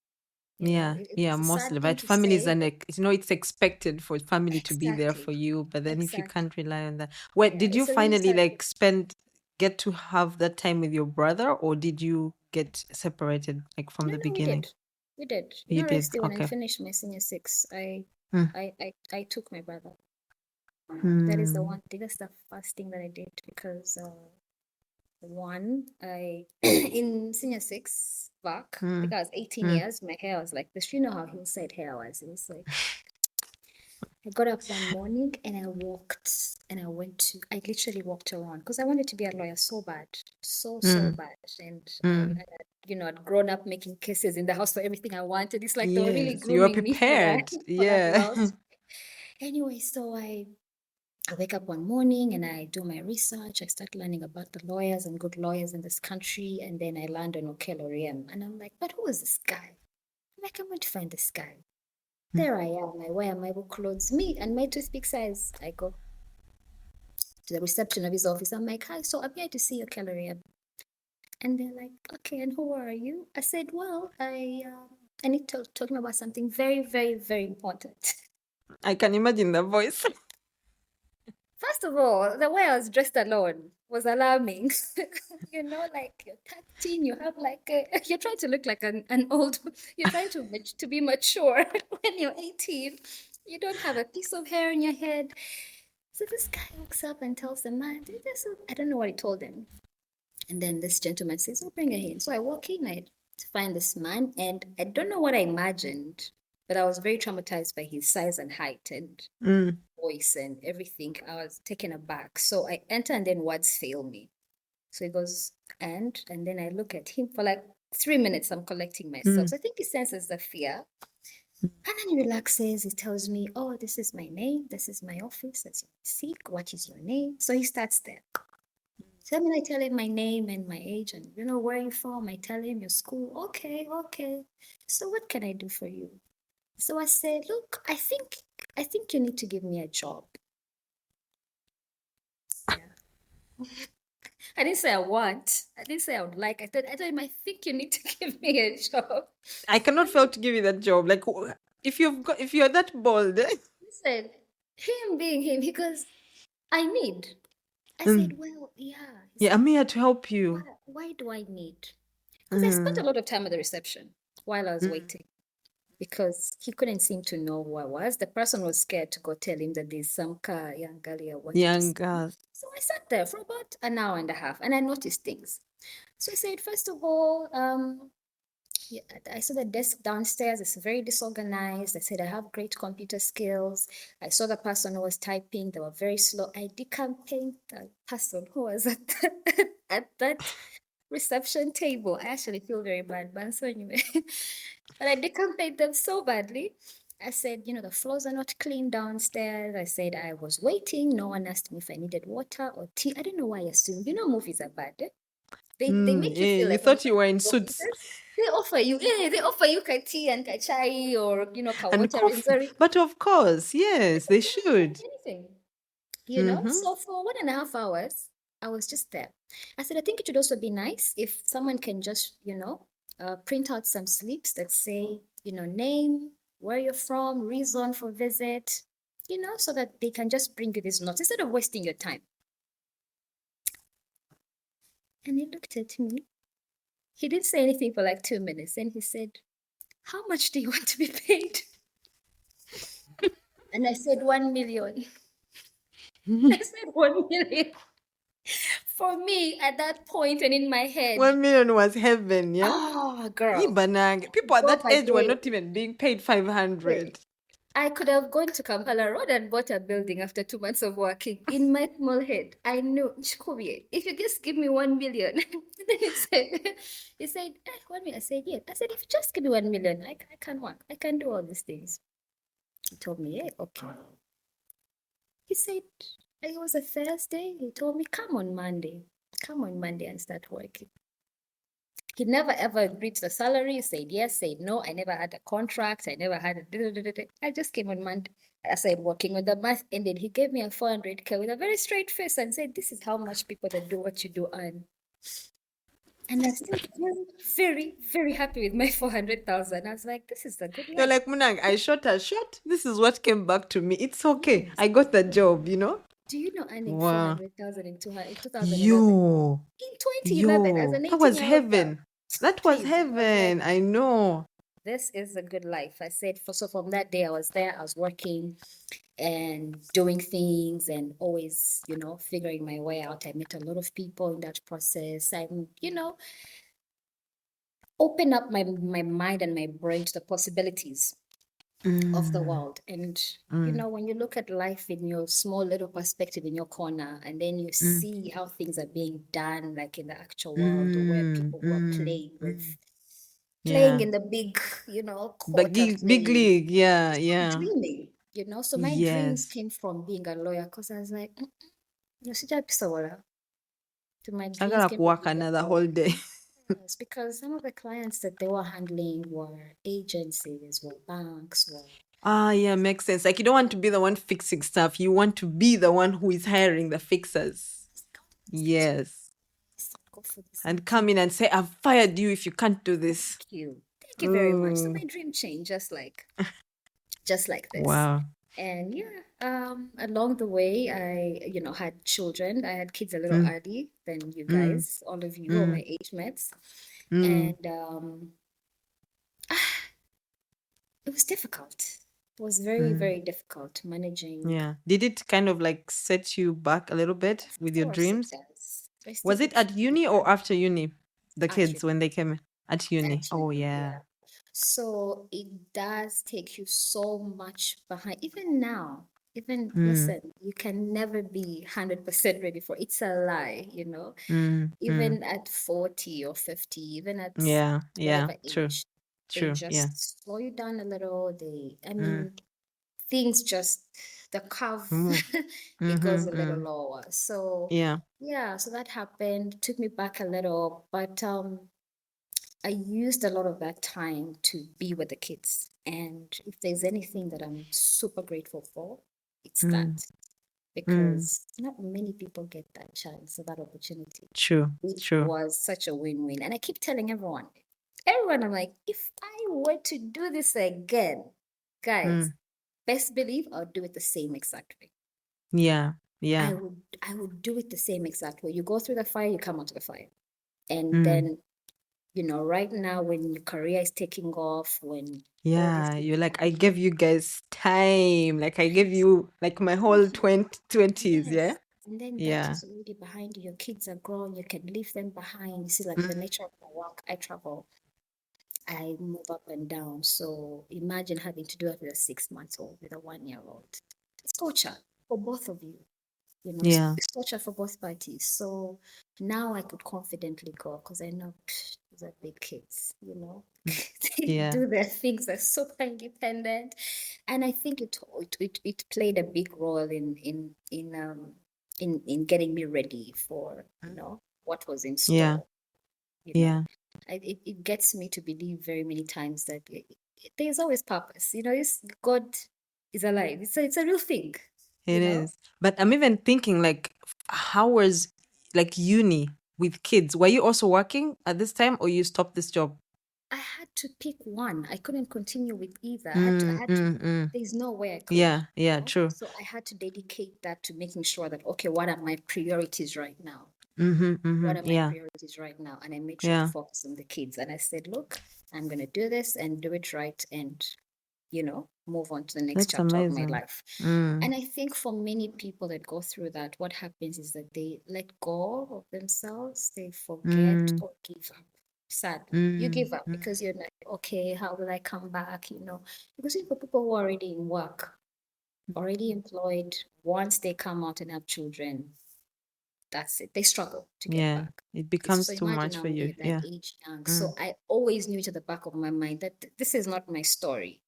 Yeah, It's a mostly. sad thing But to families, say. and it's expected for family to be there for Exactly. you. But then if you Exactly. can't rely on that, wait, Yeah, did you it's a really finally sad thing. get to have that time with your brother, or did you get separated from No, the no, we beginning? did. We did. You did. University when I Okay. finished my senior six, Mm. I took my brother. That is the Mm. one thing. That's the first thing that I did because one, I in senior six back, Mm. because I was 18 Mm. years, my hair was like this. You know how hillside hair was. It was like I got up one morning and I walked and I literally walked around because I wanted to be a lawyer so bad, so Mm. bad. And Mm. I'd grown up making cases in the house for everything I wanted. It's like they were really Yes, you are grooming me for that, prepared. for that Yeah. route. Anyway, so I wake up one morning and I do my research. I start learning about the lawyers and good lawyers in this country. And then I land on Okeloriem. And I'm like, but who is this guy? I'm like, I'm going to find this guy. There I am. I wear my work clothes, me and my toothpick size. I go to the reception of his office. I'm like, hi, so I'm here to see Okeloriem. And they're like, okay, and who are you? I said, well, I need to talk to him about something very, very, very important. I can imagine the voice. First of all, the way I was dressed alone was alarming. Like you're 13, you have you're trying to look like an old, you're trying to be mature when you're 18. You don't have a piece of hair in your head. So this guy walks up and tells the man, I don't know what he told him. And then this gentleman says, oh, bring her in. So I walk in, I find this man, and I don't know what I imagined, but I was very traumatized by his size and height and Mm. voice and everything. I was taken aback. So I enter and then words fail me. So he goes, and then I look at him for like 3 minutes. I'm collecting myself. Mm. So I think he senses the fear. And then he relaxes. He tells me, oh, this is my name. This is my office. That's your seek. What is your name? So he starts there. So I tell him my name and my age and where you from. I tell him your school. Okay, okay. So what can I do for you? So I said, look, I think you need to give me a job. Yeah. I didn't say I want. I didn't say I would like. I told him I think you need to give me a job. I cannot fail to give you that job. Like, if you're that bold. He said, him being him, he goes, I need. I said, well, yeah. He Yeah, said, I'm here to help you. why do I need? Because I spent a Mm. lot of time at the reception while I was waiting. Because he couldn't seem to know who I was. The person was scared to go tell him that there's some young girl here wanting to Young see me. girl. So I sat there for about an hour and a half and I noticed things. So I said, first of all, yeah, I saw the desk downstairs. It's very disorganized. I said, I have great computer skills. I saw the person who was typing. They were very slow. I decampaigned the person who was at that reception table. I actually feel very bad, but so anyway. But I decampaigned them so badly. I said, the floors are not clean downstairs. I said I was waiting. No one asked me if I needed water or tea. I don't know why I assumed. Movies are bad. Eh? They make you Yeah, feel you like when you thought you come were to in the suits offices, they offer you tea and chai or and water coffee. sorry, But of course, yes, they should. anything. Mm-hmm. So for 1.5 hours, I was just there. I said, I think it would also be nice if someone can just, print out some slips that say, name, where you're from, reason for visit, so that they can just bring you these notes instead of wasting your time. And he looked at me. He didn't say anything for like 2 minutes. And he said, how much do you want to be paid? And I said, 1 million. I said, 1 million. For me, at that point and in my head, 1 million was heaven, yeah? girl, People at Bob that a age were day. not even being paid 500. I could have gone to Kampala Road and bought a building after 2 months of working. In my small head, I knew, Chikubie, if you just give me 1 million. Then he said, 1 million. I said, yeah. I said, if you just give me 1 million, I can work. I can do all these things. He told me, yeah, okay. He said, it was a Thursday. He told me, come on Monday. Come on Monday and start working. He never ever agreed to the salary, said yes, said no. I never had a contract. I never had a. I just came on Monday. I started working when the month ended. He gave me a 400K with a very straight face and said, this is how much people that do what you do earn. And I'm still very, very, very happy with my 400,000. I was like, this is a good You're life. like, Munang, I shot a shot. This is what came back to me. It's okay. Yes. I got the job, you know? Do you know earning Wow. 400,000 in 2011? Yo, In 2011, as yo, an that was 18-year-old girl. heaven. That was Please. I was like, heaven. I know. this is a good life. I said, so from that day I was there, I was working and doing things and always, figuring my way out. I met a lot of people in that process. Open up my mind and my brain to the possibilities of the Mm, world. And, mm, when you look at life in your small little perspective in your corner, and then you mm, see how things are being done, like in the actual world, or where mm, people who are mm, mm. playing Yeah. in the big, But court are big playing, league. Yeah, yeah. dreaming, So my dreams Yes. came from being a lawyer because I was like, "Sijapisawala." To my I dreams gotta came from work being a another lawyer. whole day. Yes, because some of the clients that they were handling were agencies, were banks, were Ah, yeah, makes sense. Like you don't want to be the one fixing stuff. You want to be the one who is hiring the fixers. Yes. go for this. And come in and say, I've fired you if you can't do this. Thank you. Thank you very much. So Oh, my dream changed just like this. wow. And yeah, along the way, I, had children. I had kids a little Mm, early than you mm, guys, all of you, all my mm, age mates. mm. And it was difficult. It was very, Mm. very difficult managing. Yeah. Did it kind of like set you back a little bit Of with your course, it dreams? does. I still Was it keep at uni or after uni? The at kids you, when they came in? At uni. at you, Oh, yeah. yeah. So it does take you so much behind. Even now, even Mm, listen, you can never be 100% ready for it. It's a lie. mm, mm. Even at 40 or 50, even at Yeah. Yeah. whatever True. age, they True. Yeah. just slow you down a little. I Mm. mean, things just, the curve, Move. it goes Mm-hmm. a little Mm. lower. So, Yeah. yeah, so that happened, took me back a little, but I used a lot of that time to be with the kids. And if there's anything that I'm super grateful for, it's Mm, that, mm. because not many people get that chance or that opportunity. True. It True. was such a win-win. And I keep telling everyone, I'm like, if I were to do this again, guys, Mm. best believe I'll do it the same exact way. Yeah. I Yeah. would I would do it the same exact way. You go through the fire, you come out of the fire. And Mm. then, right now when your career is taking off, when all these Yeah. things You're are like, I happening, gave you guys time. Like I gave yes, you like my whole thank you. 2020s. Yeah. Yes. And then that Yeah. is already behind you. Your kids are grown, you can leave them behind. You see, like the Mm. nature of my work, I travel, I move up and down. So imagine having to do it with a 6 months old, with a 1 year old. It's torture for both of you. Yeah. It's torture for both parties. So now I could confidently go because I know these are big kids. Mm. They Yeah. do their things, they're super independent. And I think it played a big role in getting me ready for, Mm. what was in Yeah. store, you know. Yeah. It gets me to believe very many times that there's always purpose. God is alive. It's a real thing, you It know. is. But I'm even thinking like, how was like uni with kids? Were you also working at this time or you stopped this job? I had to pick one. I couldn't continue with either. I Mm, had to, mm, mm. there's no way I could, Yeah. Yeah. True. So I had to dedicate that to making sure that, okay, what are my priorities right now? Mm-hmm. What Mm-hmm. are my Yeah. priorities right now? And I made sure to Yeah. focus on the kids. And I said, look, I'm going to do this and do it right and, move on to the next That's chapter of my amazing. life. Mm. And I think for many people that go through that, what happens is that they let go of themselves, they forget Mm. or give up. Sadly, you Mm. give up Mm. because you're like, okay, how will I come back? Because you've got people who are already in work, already employed. Once they come out and have children, that's it. They struggle to get Yeah. back. It So becomes too imagine much for I'm you. there that Yeah. age young. Mm. So I always knew to the back of my mind that this is not my story.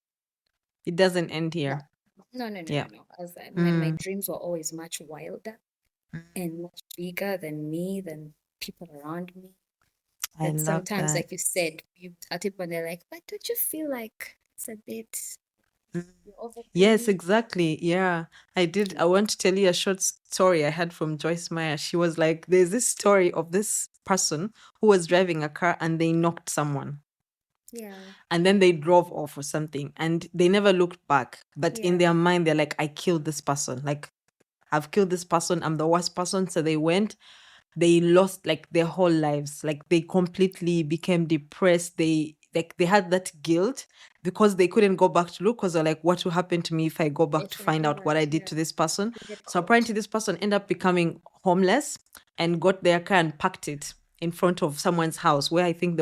It doesn't end No, here. no, no, no, Yeah. no, no. My Mm. dreams were always much wilder Mm. and much bigger than me, than people around me. I That love sometimes, that. like you said, you at it when they're like, but don't you feel like it's a bit? You're Yes, overpaying. exactly. Yeah, I did. I want to tell you a short story I had from Joyce Meyer. She was like, there's this story of this person who was driving a car and they knocked someone Yeah, and then they drove off or something and they never looked back. But in yeah. their mind, they're like, I killed this person. Like, I've killed this person. I'm the worst person. So they lost like their whole lives. Like they completely became depressed. They had that guilt because they couldn't go back to look because they're like, what will happen to me if I go back to It will find out what hurt. I did Yeah, to this person? to get So caught. apparently this person ended up becoming homeless and got their car and parked it in front of someone's house where I think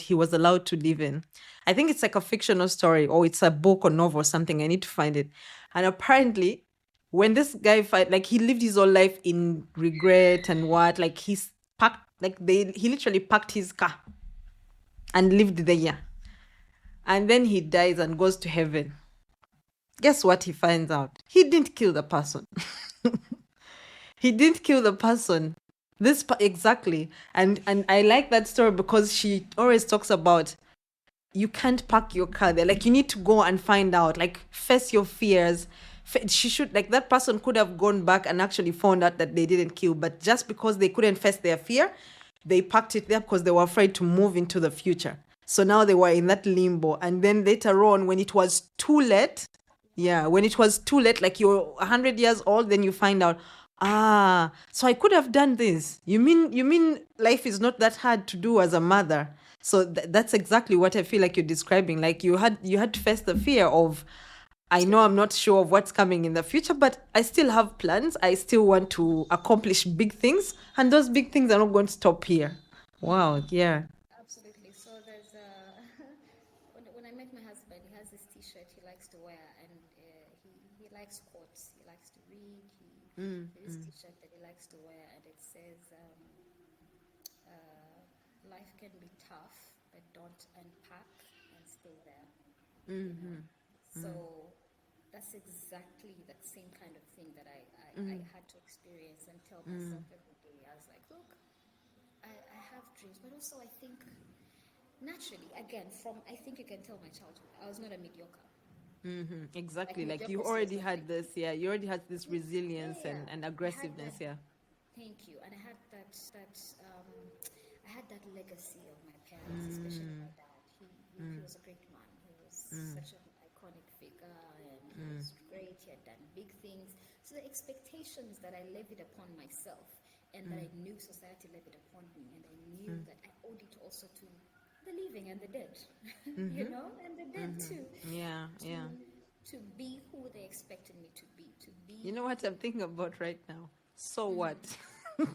he was allowed to live in. I think it's like a fictional story or it's a book or novel or something. I need to find it. And apparently when this guy fight, like he lived his whole life in regret and what, like he's packed, like he literally packed his car and lived there. And then he dies and goes to heaven. Guess what he finds out? He didn't kill the person. He didn't kill the person. Exactly. And I like that story because she always talks about you can't park your car there. Like you need to go and find out, like face your fears. She should, like that person could have gone back and actually found out that they didn't kill, but just because they couldn't face their fear, they parked it there because they were afraid to move into the future. So now they were in that limbo. And then later on, when it was too late, yeah, when it was too late, like you're 100 years old, then you find out, so I could have done this. You mean life is not that hard to do as a mother? So that's exactly what I feel like you're describing. Like you had to face the fear of, I know I'm not Absolutely. sure of what's coming in the future, but I still have plans. I still want to accomplish big things, and those big things are not going to stop here. Wow, yeah. Absolutely. So there's a when I met my husband, he has this T-shirt he likes to wear, and he likes quotes. He likes to read. This T-shirt that he likes to wear, and it says, "Life can be tough, but don't unpack and stay there." You know. So that's exactly that same kind of thing that I had to experience and tell myself every day. I was like, look, I have dreams, but also I think naturally, again, from I think you can tell my childhood, I was not a mediocre. Like Exactly. Like you mediocrity was already not my had this, thing. yeah. You already had this Yeah, yeah, resilience yeah. and I had aggressiveness, that. yeah. Thank you, and I had that legacy of my parents, especially my dad. He was a great man. He was such an iconic figure, and he was great. He had done big things. So the expectations that I levied upon myself, and that I knew society levied upon me, and I knew that I owed it also to the living and the dead, and the dead too, Yeah, to yeah. be who they expected me to You be, know what I'm thinking about right now? So what? mm,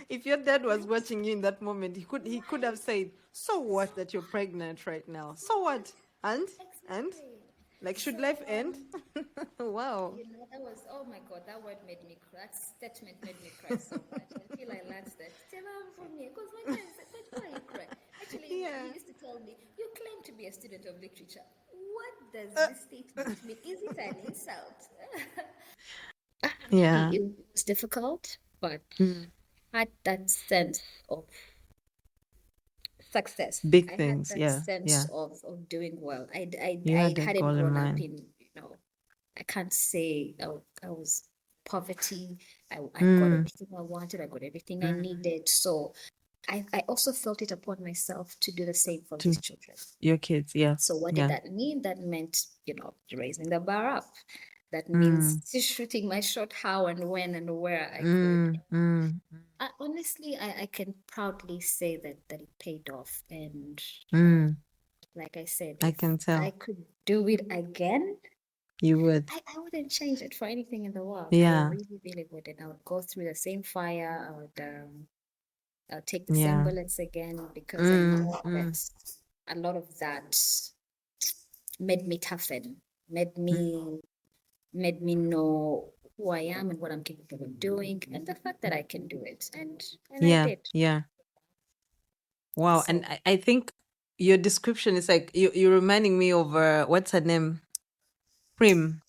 If your dad was right, watching you in that moment, he could have right. said, "So So what that you're what? pregnant right now? So So what? what? And Exactly. like should So, life end?" Wow. that was, oh my God, that word made me cry. That statement made me cry so much. Until I learned that. Tell him from me. Because my parents said, but why you cry? Actually, Yeah. he used to tell me, you claim to be a student of literature. What does Uh, this statement mean? Is it an insult? yeah. It was difficult, but Mm. I had that sense of success. Big I had things. that Yeah. sense Yeah. of doing well. You I had a hadn't goal in grown up mind. in, I can't say I was poverty. I got Mm. everything I wanted. I got everything I Mm. needed. So I also felt it upon myself to do the same for To these children. your kids. Yeah. So what did Yeah. that mean? That meant, raising the bar up. That means Mm. shooting my shot how and when and where I could. Mm. Mm. Honestly, I can proudly say that it paid off. And Mm. like I said, I if can I tell could do it again, you would. I wouldn't change it for anything in the world. I Yeah. really, really wouldn't. I would go through the same fire. I'll take the same Yeah. bullets again because I Mm. know Mm. that a lot of that made me toughen, made Mm. me made me know who I am and what I'm capable of doing, and the fact that I can do it, and I Yeah. did. Yeah. Wow. And So I think your description is like you're reminding me of what's her name? Prim.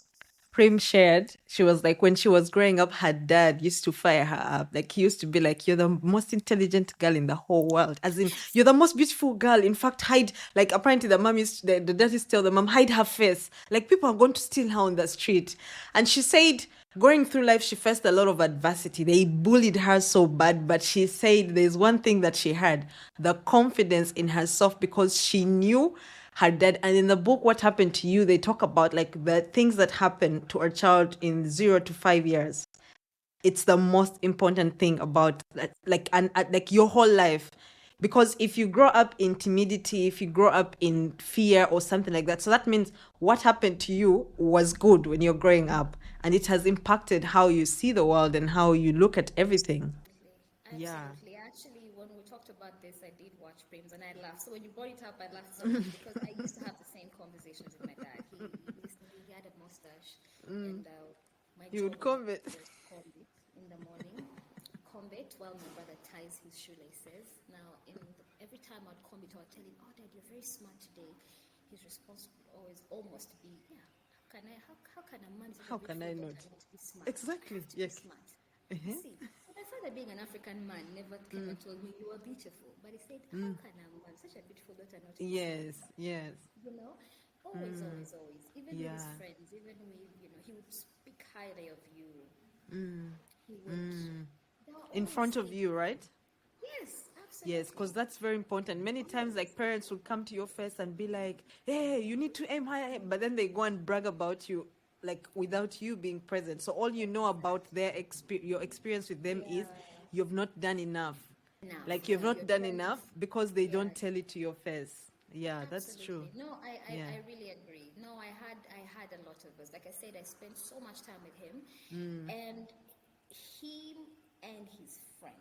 Prim shared, she was like, when she was growing up, her dad used to fire her up. Like, he used to be like, you're the most intelligent girl in the whole world. As in, you're the most beautiful girl. In fact, hide, like, apparently the dad used to tell the mom, hide her face. Like, people are going to steal her on the street. And she said, going through life, she faced a lot of adversity. They bullied her so bad, but she said there's one thing that she had, the confidence in herself, because she knew her dad. And in the book What Happened to You, they talk about like the things that happen to a child in 0 to 5 years. It's the most important thing about like and like your whole life, because if you grow up in timidity, if you grow up in fear or something like that, so that means what happened to you was good when you're growing up, and it has impacted how you see the world and how you look at everything. Yeah. Absolutely. Actually, when we talked about this, I did watch Prims and I laughed. So when you brought it up, I laughed so much because I used to have the same conversations with my dad. He had a mustache, and my You would job was comment. to comb it in the morning, comb it while my brother ties his shoelaces. Now, every time I'd comb it, I'd tell him, "Oh, Dad, you're very smart today." His response would always almost be, "Yeah, how can a man How can I not? be smart? I Exactly. have to be Yes. smart." See, so my father, being an African man, never came and told me you are beautiful. But he said, how can a man, such a beautiful daughter, not be Yes. smart? Yes. You know, always, always, always. Even with his Yeah. friends, even with, he would speak highly of you. He would, there were In always front of things. you, right? Yes, Yes, because absolutely. that's very important. Many times, like parents will come to your face and be like, "Hey, you need to aim higher," but then they go and brag about you, like without you being present. So all you know about your experience with them is Yeah, you've not done enough. enough. Like you've Yeah, not you're done trying. enough because they Yeah, don't tell it to your face. Yeah, that's true. absolutely. No, Yeah. I really agree. No, I had a lot of us. Like I said, I spent so much time with him, and him and his friends.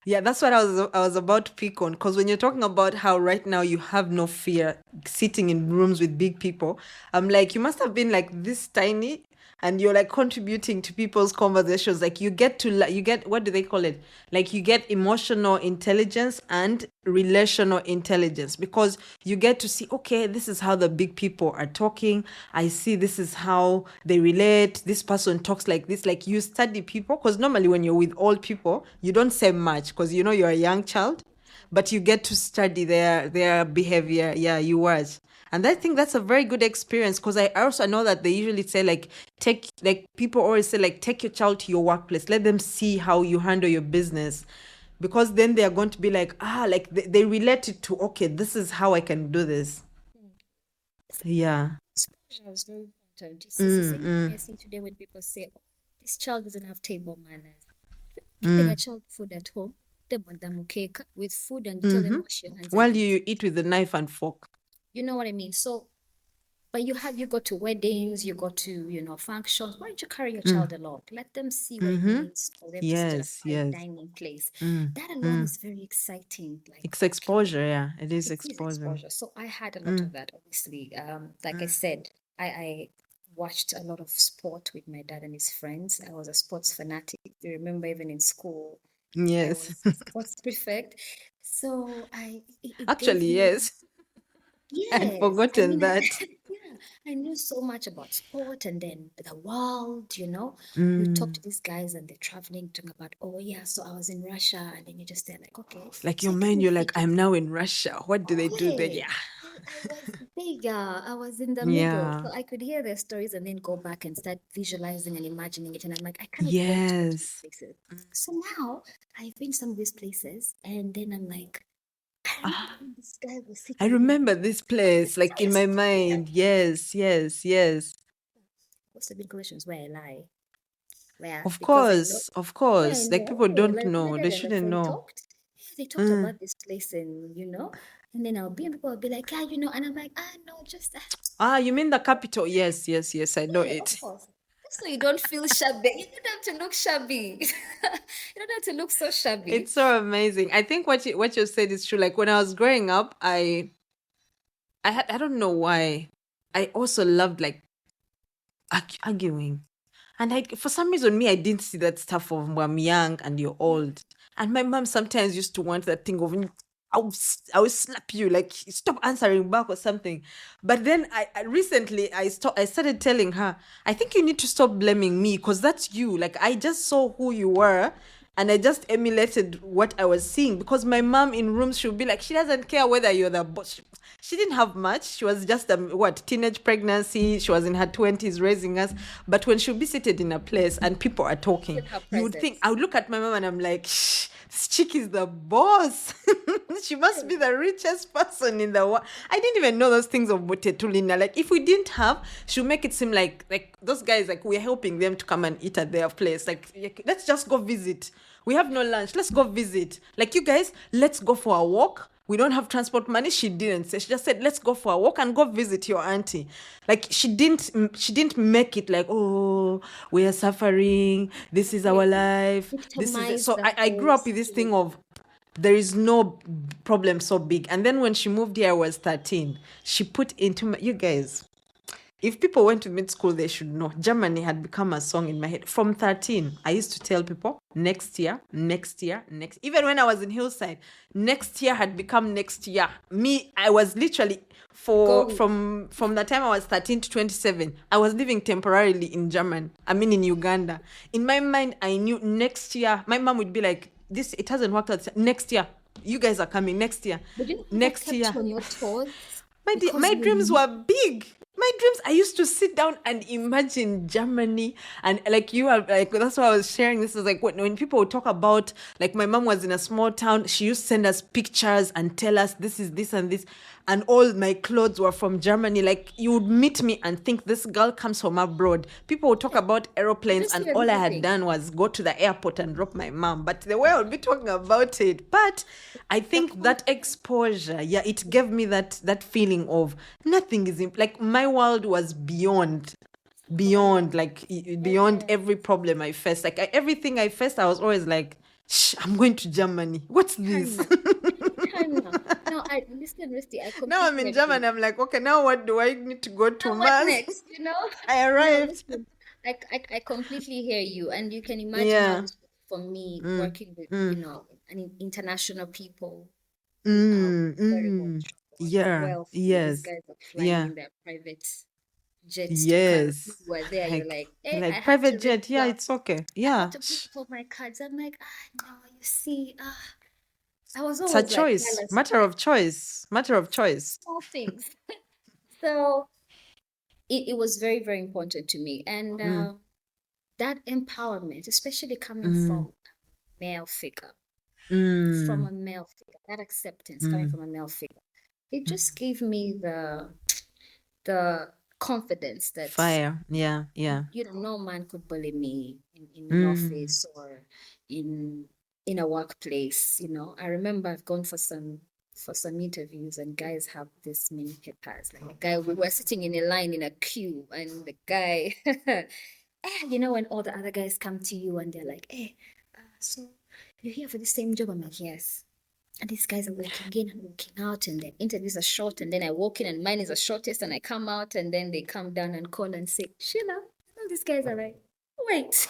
Yeah, that's what I was about to pick on, because when you're talking about how right now you have no fear sitting in rooms with big people, I'm like, you must have been like this tiny, and you're like contributing to people's conversations. Like you get to you get, what do they call it? Like you get emotional intelligence and relational intelligence, because you get to see, okay, this is how the big people are talking. I see this is how they relate. This person talks like this. Like you study people, because normally when you're with old people, you don't say much because you know you're a young child, but you get to study their behavior. Yeah, you watch. And I think that's a very good experience, because I also know that they usually say like take, like people always say like take your child to your workplace, let them see how you handle your business, because then they are going to be like, like they relate it to, okay, this is how I can do this. Yeah. Exposure is very important. It's the same thing I see today when people say, "Oh, this child doesn't have table manners." Giving a child food at home, them want them cake with food, and you tell them wash your hands and While eat. you eat with a knife and fork. You know what I mean? So, but you go to weddings, you go to, functions. Why don't you carry your child along? Let them see what it means for them to sit at a Yes, fine yes. dining place. That alone is very exciting. Like, It's okay, exposure, yeah. It is it is exposure. exposure. So I had a lot of that, obviously. Like I said, I watched a lot of sport with my dad and his friends. I was a sports fanatic. You remember, even in school, I Yes. was sports prefect. So it gave Actually, me, yes. I'd yes, I forgotten mean, that. yeah, I knew so much about sport and then the world, You talk to these guys and they're traveling, talking about, oh yeah, so I was in Russia, and then you just, they're like, okay, Like your so can mind, you you're like, fit it? I'm now in Russia. What do they do there? Yeah, Yeah. I was bigger. I was in the middle. Yeah. So I could hear their stories and then go back and start visualizing and imagining it. And I'm like, I kind of want to go to these Yes. places. So now I've been some of these places, and then I'm like, I remember when this guy was I sitting here. remember this place, like in my mind. Yes, yes, yes. What's the big questions where I lie? Where Of because I know course, of where I course. Like know, people don't like my know. They dad and a shouldn't friend know. talked. Yeah, they talked about this place, and then I'll be and people will be like, and I'm like, no, just that. You mean the capital? Yes, yes, yes. I know Yeah, of it. course. So you don't feel shabby. You don't have to look shabby. You don't have to look so shabby. It's so amazing. I think what you said is true. Like when I was growing up, I don't know why. I also loved like arguing. And like for some reason me, I didn't see that stuff of I'm young and you're old. And my mom sometimes used to want that thing of I will slap you, like stop answering back or something. But then I recently I started telling her, I think you need to stop blaming me because that's you. Like I just saw who you were and I just emulated what I was seeing. Because my mom in rooms, she'll be like, she doesn't care whether you're the boss. She didn't have much. She was just teenage pregnancy. She was in her 20s raising us. But when she'll be seated in a place and people are talking, Feel her you would think, presence. I would look at my mom and I'm like, shh, this chick is the boss. She must be the richest person in the world. I didn't even know those things of Botetulina. Like if we didn't have, she'll make it seem like those guys, like we're helping them to come and eat at their place. Like let's just go visit. We have no lunch. Let's go visit. Like you guys, let's go for a walk. We don't have transport money. She didn't say. She just said, let's go for a walk and go visit your auntie. Like she didn't make it like, oh, we are suffering. This is our Definitely. life. This is it. Victimize So the I grew whole up with this thing situation. of there is no problem so big. And then when she moved here, I was 13. She put into you guys, if people went to mid school, they should know. Germany had become a song in my head. From 13, I used to tell people, next year, next year, next. Even when I was in Hillside, next year had become next year. Me, I was literally Going. from the time I was 13 to 27, I was living temporarily in Germany. I mean in Uganda. In my mind, I knew next year. My mom would be like, "This it hasn't worked out. Next year, you guys are coming. Next year, But you know how that next kept year." you on your toes? Because My you dreams were big. My dreams, I used to sit down and imagine Germany, and like you are like, that's why I was sharing this. Is like when people would talk about, like, my mom was in a small town, she used to send us pictures and tell us this is this and this, and all my clothes were from Germany. Like you would meet me and think this girl comes from abroad. People would talk about you aeroplanes, just and see all I had everything. done was go to the airport and drop my mom. But the way I would be talking about it, but I The think that confidence. exposure, yeah, it gave me that feeling of nothing is like my world was beyond like beyond Yeah. every problem I faced. Like everything I faced, I was always like, shh, I'm going to Germany. What's this? Anytime now. Anytime now. Now, I listen, Rusty, I Now I'm completely in agree. Germany. I'm like, okay, now what do I need to go to Now what Mars? next? You know? I No, arrived. listen, I completely hear you, and you can imagine how Yeah. this was for me Mm, working with, mm, international people who are mm, very well mm. Yeah. wealthy. These Yes. guys are flying Yeah. in their private jets to Canada. You Yes. were there. You're Like like, hey, I like had to private jet. Yeah, register. it's okay. I had Yeah. to pay for my cards. I'm like, no, you see, I was It's a always like choice. jealous, Matter of choice. Matter of choice. small things. So it was very, very important to me. And Mm, that empowerment, especially coming mm, from male figure, mm, that acceptance coming mm, from a male figure, it mm. just gave me the confidence that Fire. Yeah. Yeah. no man could bully me in an Mm. office or in in a workplace. I remember I've gone for some interviews and guys have this many papers. Like a guy, we were sitting in a line in a queue, and the guy, when all the other guys come to you and they're like, "Hey, so you're here for the same job?" I'm like, "Yes." And these guys are walking in and walking out, and their interviews are short. And then I walk in, and mine is the shortest. And I come out, and then they come down and call and say, "Sheila," all these guys are like, "Wait,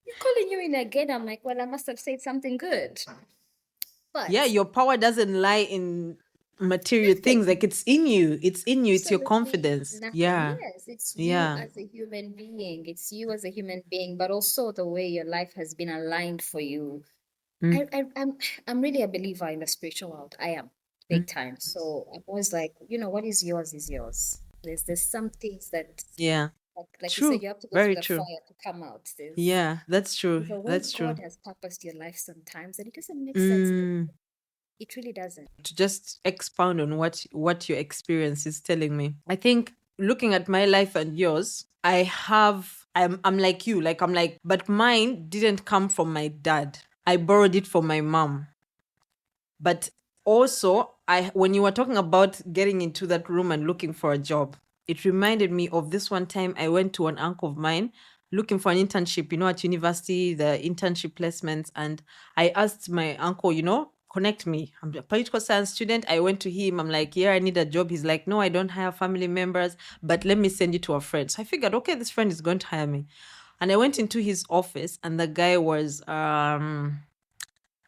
you're calling you in again?" I'm like, "Well, I must have said something good." Yeah, But your power doesn't lie in material things. Like definitely, it's in you. It's in you. It's your absolutely confidence. nothing. Yeah. Yes, it's you Yeah. as a human being. It's you as a human being, but also the way your life has been aligned for you. Mm, I'm really a believer in the spiritual world. I am mm. big time. So I'm always like, what is yours is yours. There's some things that, Yeah. like you said, True. you have to go through Very the true. fire to come out. Yeah, that's true. There's a way That's true. God has purposed your life sometimes, and it doesn't make sense. Mm. It really doesn't. To just expound on what your experience is telling me. I think looking at my life and yours, I'm like you, like I'm like, but mine didn't come from my dad. I borrowed it from my mom. But also, I when you were talking about getting into that room and looking for a job, it reminded me of this one time I went to an uncle of mine looking for an internship, at university, the internship placements. And I asked my uncle, connect me. I'm a political science student. I went to him. I'm like, yeah, I need a job. He's like, no, I don't hire family members, but let me send you to a friend. So I figured, okay, this friend is going to hire me. And I went into his office, and the guy was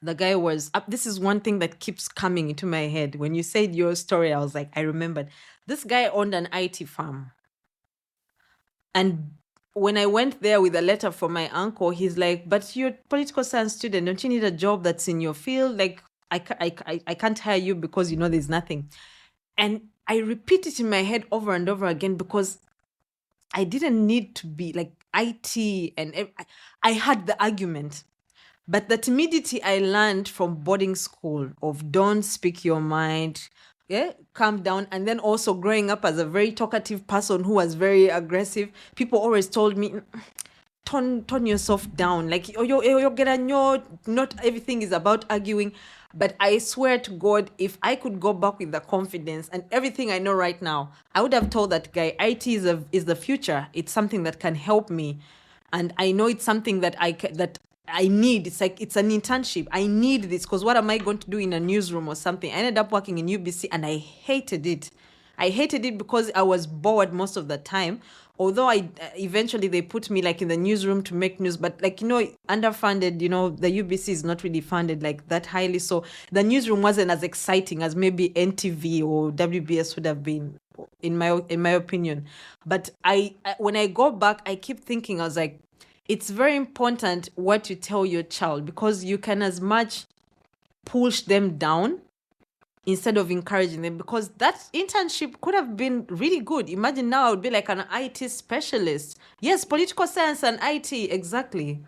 The guy was up. This is one thing that keeps coming into my head. When you said your story, I was like, I remembered. This guy owned an IT firm. And when I went there with a letter from my uncle, he's like, but you're a political science student. Don't you need a job that's in your field? Like, I can't hire you because, there's nothing. And I repeat it in my head over and over again because I didn't need to be like IT. And I had the argument. But the timidity I learned from boarding school of don't speak your mind, yeah, calm down. And then also growing up as a very talkative person who was very aggressive, people always told me, tone yourself down. Like not everything is about arguing. But I swear to God, if I could go back with the confidence and everything I know right now, I would have told that guy, IT is the future. It's something that can help me, and I know it's something that I need. It's like it's an internship. I need this because what am I going to do in a newsroom or something? I ended up working in UBC and I hated it. I hated it because I was bored most of the time. Although I eventually they put me like in the newsroom to make news, but like underfunded. The UBC is not really funded like that highly, so the newsroom wasn't as exciting as maybe NTV or WBS would have been, in my opinion. But when I go back, I keep thinking, I was like, it's very important what you tell your child because you can as much push them down instead of encouraging them, because that internship could have been really good. Imagine now I would be like an IT specialist. Yes, political science and IT, exactly.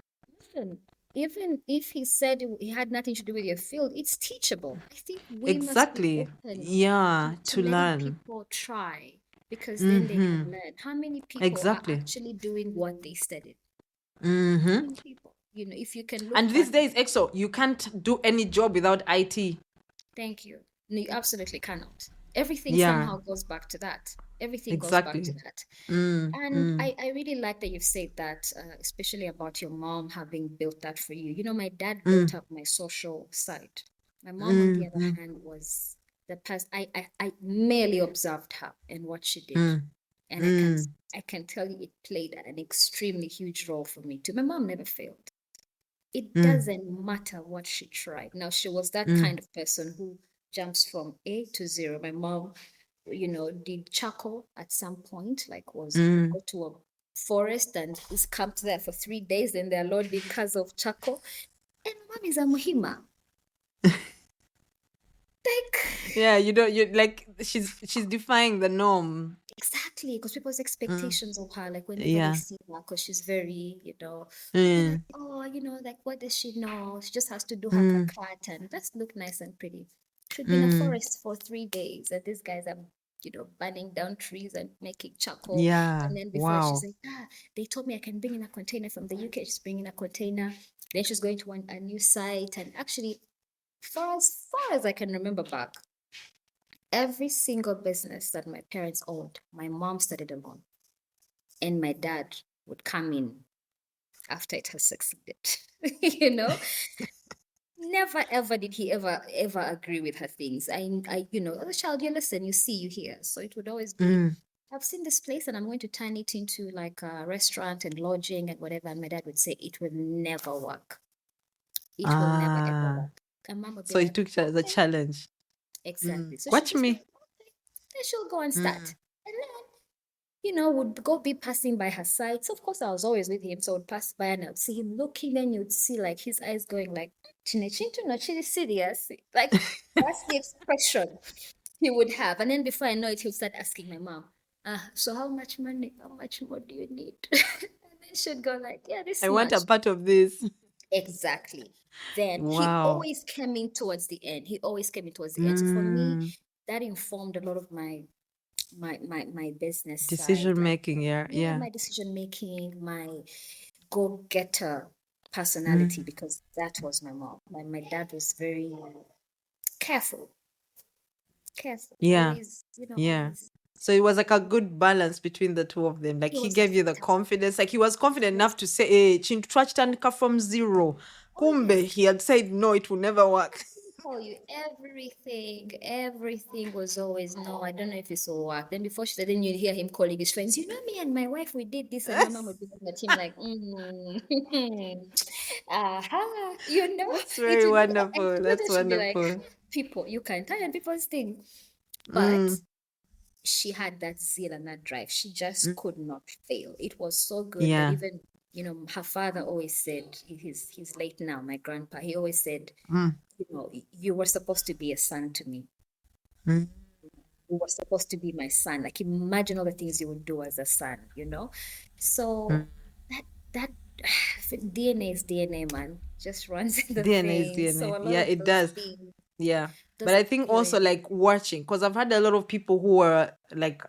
Even if he said he had nothing to do with your field, it's teachable. I think we must be Exactly. open Yeah, to to letting learn. people try, because then they can learn. How many people are Exactly. actually doing what they studied? How Mm-hmm. many people? If you can And look these back. days, EXO, you can't do any job without IT. Thank you. No, you absolutely cannot. Everything Yeah, somehow goes back to that. Everything goes back to exactly. that. Mm, And mm, I really like that you've said that, especially about your mom having built that for you. My dad built mm, up my social side. My mom, on the mm, other mm, hand, was the past. I merely observed her and what she did. mm, And mm, I can tell you it played an extremely huge role for me too. My mom never failed. It mm, doesn't matter what she tried. Now, she was that mm, kind of person who jumps from A to zero. My mom, did charcoal at some point, like would mm. go to a forest and is camped there for 3 days, and they're loading cars of charcoal. And mom is a Muhima. Like, Yeah, you like she's defying the norm. exactly, because people's Mm, expectations of her, like whenever they yeah. see her, because she's very, they're like, Mm, oh, like, what does she know? She just has to do her mm, kakat and just look nice and pretty. She'd be in a mm. forest for 3 days, and these guys are, burning down trees and making charcoal. Yeah. And then before she Wow. said, they told me I can bring in a container from the UK. She's bringing a container. Then she's going to a new site. And actually, for as far as I can remember back, every single business that my parents owned, my mom started alone, and my dad would come in after it has succeeded. you know, Never ever did he ever agree with her things. As a child, you listen, you see, you hear. So it would always be, Mm, I've seen this place and I'm going to turn it into like a restaurant and lodging and whatever. And my dad would say, it will never work. It will never ever ah. work. And mom would be So he like, took it as a okay, challenge. exactly. So she'd Watch just be me. like, okay. Then she'll go and start. Mm, And then would go be passing by her side. So of course I was always with him. So I would pass by and I'd see him looking, then you'd see like his eyes going like, Chinechintu no chili serious. Like that's the expression he would have. And then before I know it, he'll start asking my mom, so how much money, how much more do you need? And then she'd go like, yeah, this I want a much. part of this. Exactly. Then he Wow. always came in towards the end. He always came in towards the end. So for me, Mm, that informed a lot of my business side, decision like, making. Yeah. yeah, Yeah. my decision making, my go-getter personality, Mm, because that was my mom. My dad was very careful, careful, yeah. always, Yeah. always. So it was like a good balance between the two of them. Like He he was gave you the fantastic. confidence. Like he was confident enough Yes. to say, hey, Chintu Twachitanika from zero. Oh Kumbe, yes. he had said, no, it will never work. tell you, everything was always no. I don't know if it's all work. Then before she said, then you hear him calling his friends. You know, me and my wife, we did this, and my mom would be looking at him like, aha, you know, That's it very would be. I wonderful. told That's her she'd be like, wonderful. people, you can't tie on people's thing, but Mm, she had that zeal and that drive. She just mm, could not fail. It was so good that yeah. even, her father always said, he's late now, my grandpa, he always said, Mm, you were supposed to be a son to me. mm, You were supposed to be my son. Like imagine all the things you would do as a son. mm. So that that DNA is DNA, man. Just runs in the DNA is veins. DNA. So a lot Yeah, of it those does. things, Yeah. But those I think also appearing. like watching, because I've had a lot of people who are like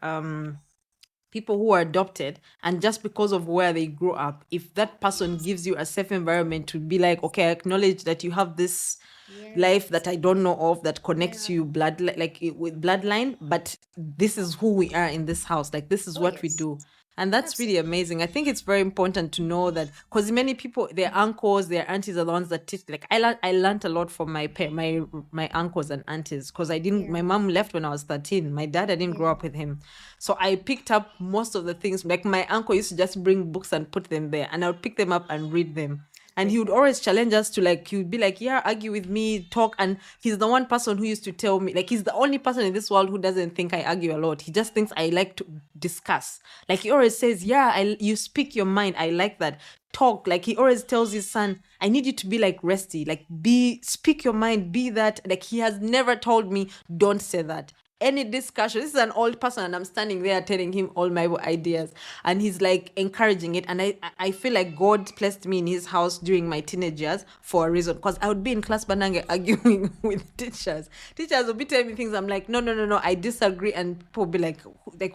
people who are adopted, and just because of where they grew up, if that person gives you a safe environment to be like, okay, I acknowledge that you have this life Yes. that I don't know of that connects Yeah. you with bloodline, but this is who we are in this house, like this is Oh, what we yes. do. And that's really Absolutely. amazing. I think it's very important to know that, because many people, their uncles, their aunties are the ones that teach. Like I learned a lot from my uncles and aunties, because I didn't. Yeah. My mom left when I was 13. My dad, I didn't grow Yeah. up with him, so I picked up most of the things. Like my uncle used to just bring books and put them there, and I would pick them up and read them. And he Read would them. always challenge us to, like, he would be like, yeah, argue with me, talk. And he's the one person who used to tell me, like, he's the only person in this world who doesn't think I argue a lot. He just thinks I like to discuss. Like, he always says, yeah, you speak your mind. I like that. Talk. Like, he always tells his son, I need you to be like Resty, like, speak your mind, be that. Like, he has never told me, don't say that. Any discussion, this is an old person, and I'm standing there telling him all my ideas, and he's like encouraging it. And I feel like God placed me in his house during my teenage years for a reason, because I would be in class bananga arguing with teachers would be telling me things, I'm like, no, no, no, no, I disagree. And people would be like,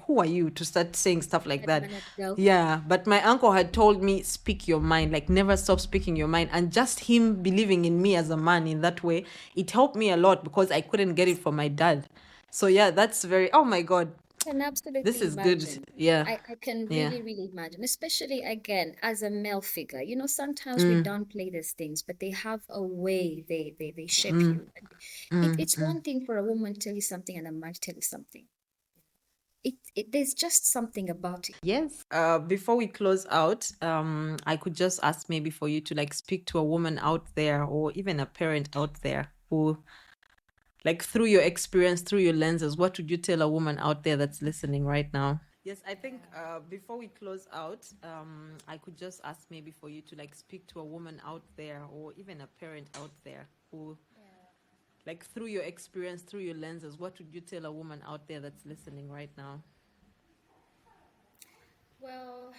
who are you to start saying stuff like Let that? man go. Yeah, but my uncle had told me, speak your mind, like never stop speaking your mind. And just him believing in me as a man in that way, it helped me a lot, because I couldn't get it from my dad. So yeah, that's very, oh my God, Can this absolutely is good. imagine. Yeah. I can Yeah. really, really imagine, especially again as a male figure. Sometimes we Mm, downplay these things, but they have a way they shape mm, you. mm, It's mm. one thing for a woman to tell you something and a man to tell you something. There's just something about it. Yes. Before we close out, I could just ask maybe for you to like speak to a woman out there, or even a parent out there who, like, through your experience, through your lenses, what would you tell a woman out there that's listening right now? Yes, I think before we close out, I could just ask maybe for you to like speak to a woman out there, or even a parent out there who, like, through your experience, through your lenses, what would you tell a woman out there that's listening right now? Well,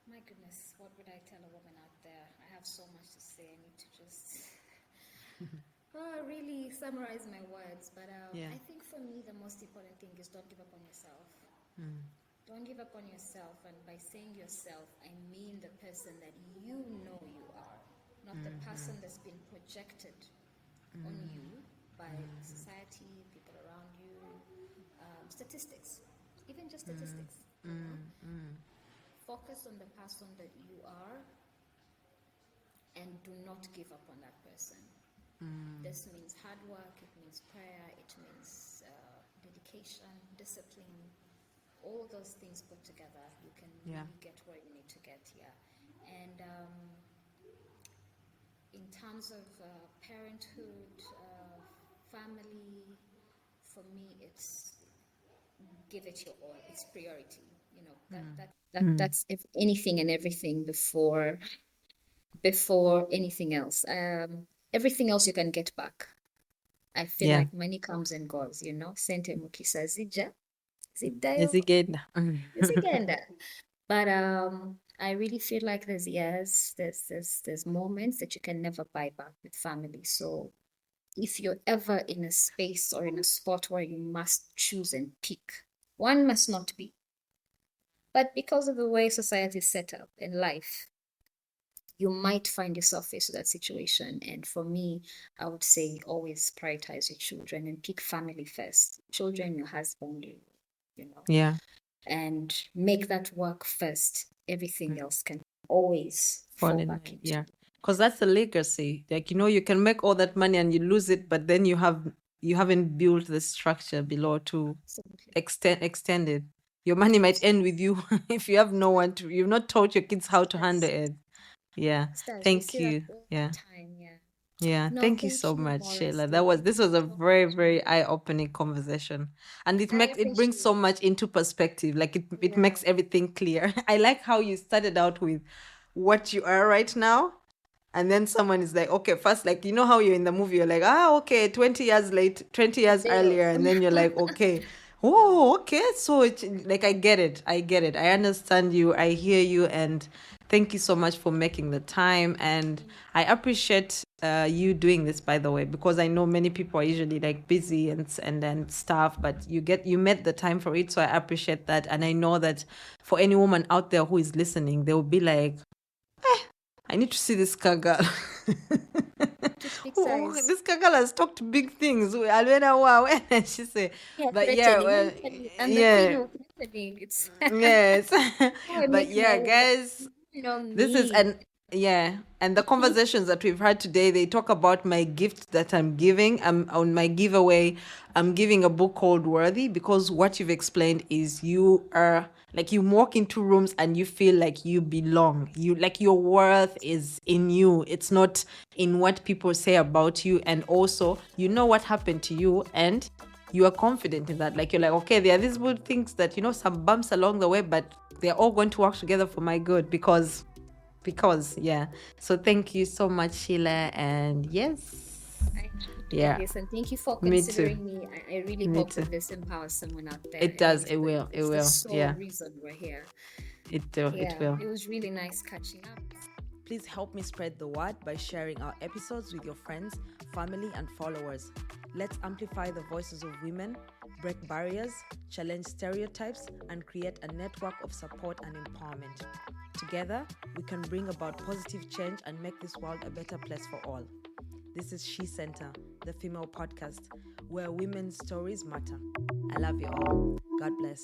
my goodness, what would I tell a woman out there? I have so much to say. I need to just really summarize my words. But Yeah. I think for me, the most important thing is don't give up on yourself. Mm, Don't give up on yourself. And by saying yourself, I mean the person that you know you are, not the person that's been projected on you by society, people around you, statistics, even just statistics. Focus on the person that you are and do not give up on that person. This means hard work, it means prayer, it means dedication, discipline, all those things put together, you can yeah. really get where you need to get here. And in terms of parenthood, family, for me, it's give it your all. It's priority. That's if anything and everything before anything else. Everything else you can get back. I feel Yeah. like money comes and goes. Sente mukisa zija Is zidayo it good? zigenda. But I really feel like there's years, there's moments that you can never buy back with family. So if you're ever in a space or in a spot where you must choose and pick, one must not be. But because of the way society is set up in life, you might find yourself faced with that situation. And for me, I would say always prioritize your children and pick family first. Children, your husband, you know, Yeah. and make that work first. Everything else can always Fall fall in back line. into. Yeah. Because that's a legacy. Like, you can make all that money and you lose it, but then you haven't built the structure below to Absolutely. extend it. Your money might end with you if you have no one to. You've not taught your kids how to handle Does. it. Yeah. Does. We Thank see that you. all the Yeah. time. Yeah. Yeah, No, thank you thank so you, much, Sheila. Morris. This was a So very, much. very eye-opening conversation. And I it brings appreciate so it. much into perspective. Like it Yeah. makes everything clear. I like how you started out with what you are right now. And then someone is like, okay, first, like, how you're in the movie, you're like, okay, 20 years late, 20 years Zero. earlier. And then you're like, okay, No. oh, okay. So like, I get it. I get it. I understand you. I hear you. And thank you so much for making the time. And I appreciate you doing this, by the way, because I know many people are usually like busy and then stuff, but you met the time for it. So I appreciate that. And I know that for any woman out there who is listening, they will be like, I need to see this girl. Just big size. This girl has talked big things. Alwena, wow. And she say, Yeah, but yeah, threatening. well, I'm the queen yeah, of threatening. It's yes. how I But make my yeah, way. guys, this is Me. and the conversations that we've had today, they talk about my gift that I'm giving. On my giveaway, I'm giving a book called Worthy, because what you've explained is you are like, you walk into rooms and you feel like you belong. You like, your worth is in you. It's not in what people say about you. And also, you know what happened to you, and you are confident in that. Like, you're like, okay, there are these good things that, some bumps along the way, but they're all going to work together for my good, because yeah. So thank you so much, Sheila. And yes, I keep doing yeah, this, and thank you for me too. considering me. I really Me hope too. that this empowers someone out there. It And does. It will. It it's the will. sole Yeah. reason we're here. It will. It Yeah, will. it was really nice catching up. Please help me spread the word by sharing our episodes with your friends, family, and followers. Let's amplify the voices of women, break barriers, challenge stereotypes, and create a network of support and empowerment. Together, we can bring about positive change and make this world a better place for all. This is SheCentre, the female podcast, where women's stories matter. I love you all. God bless.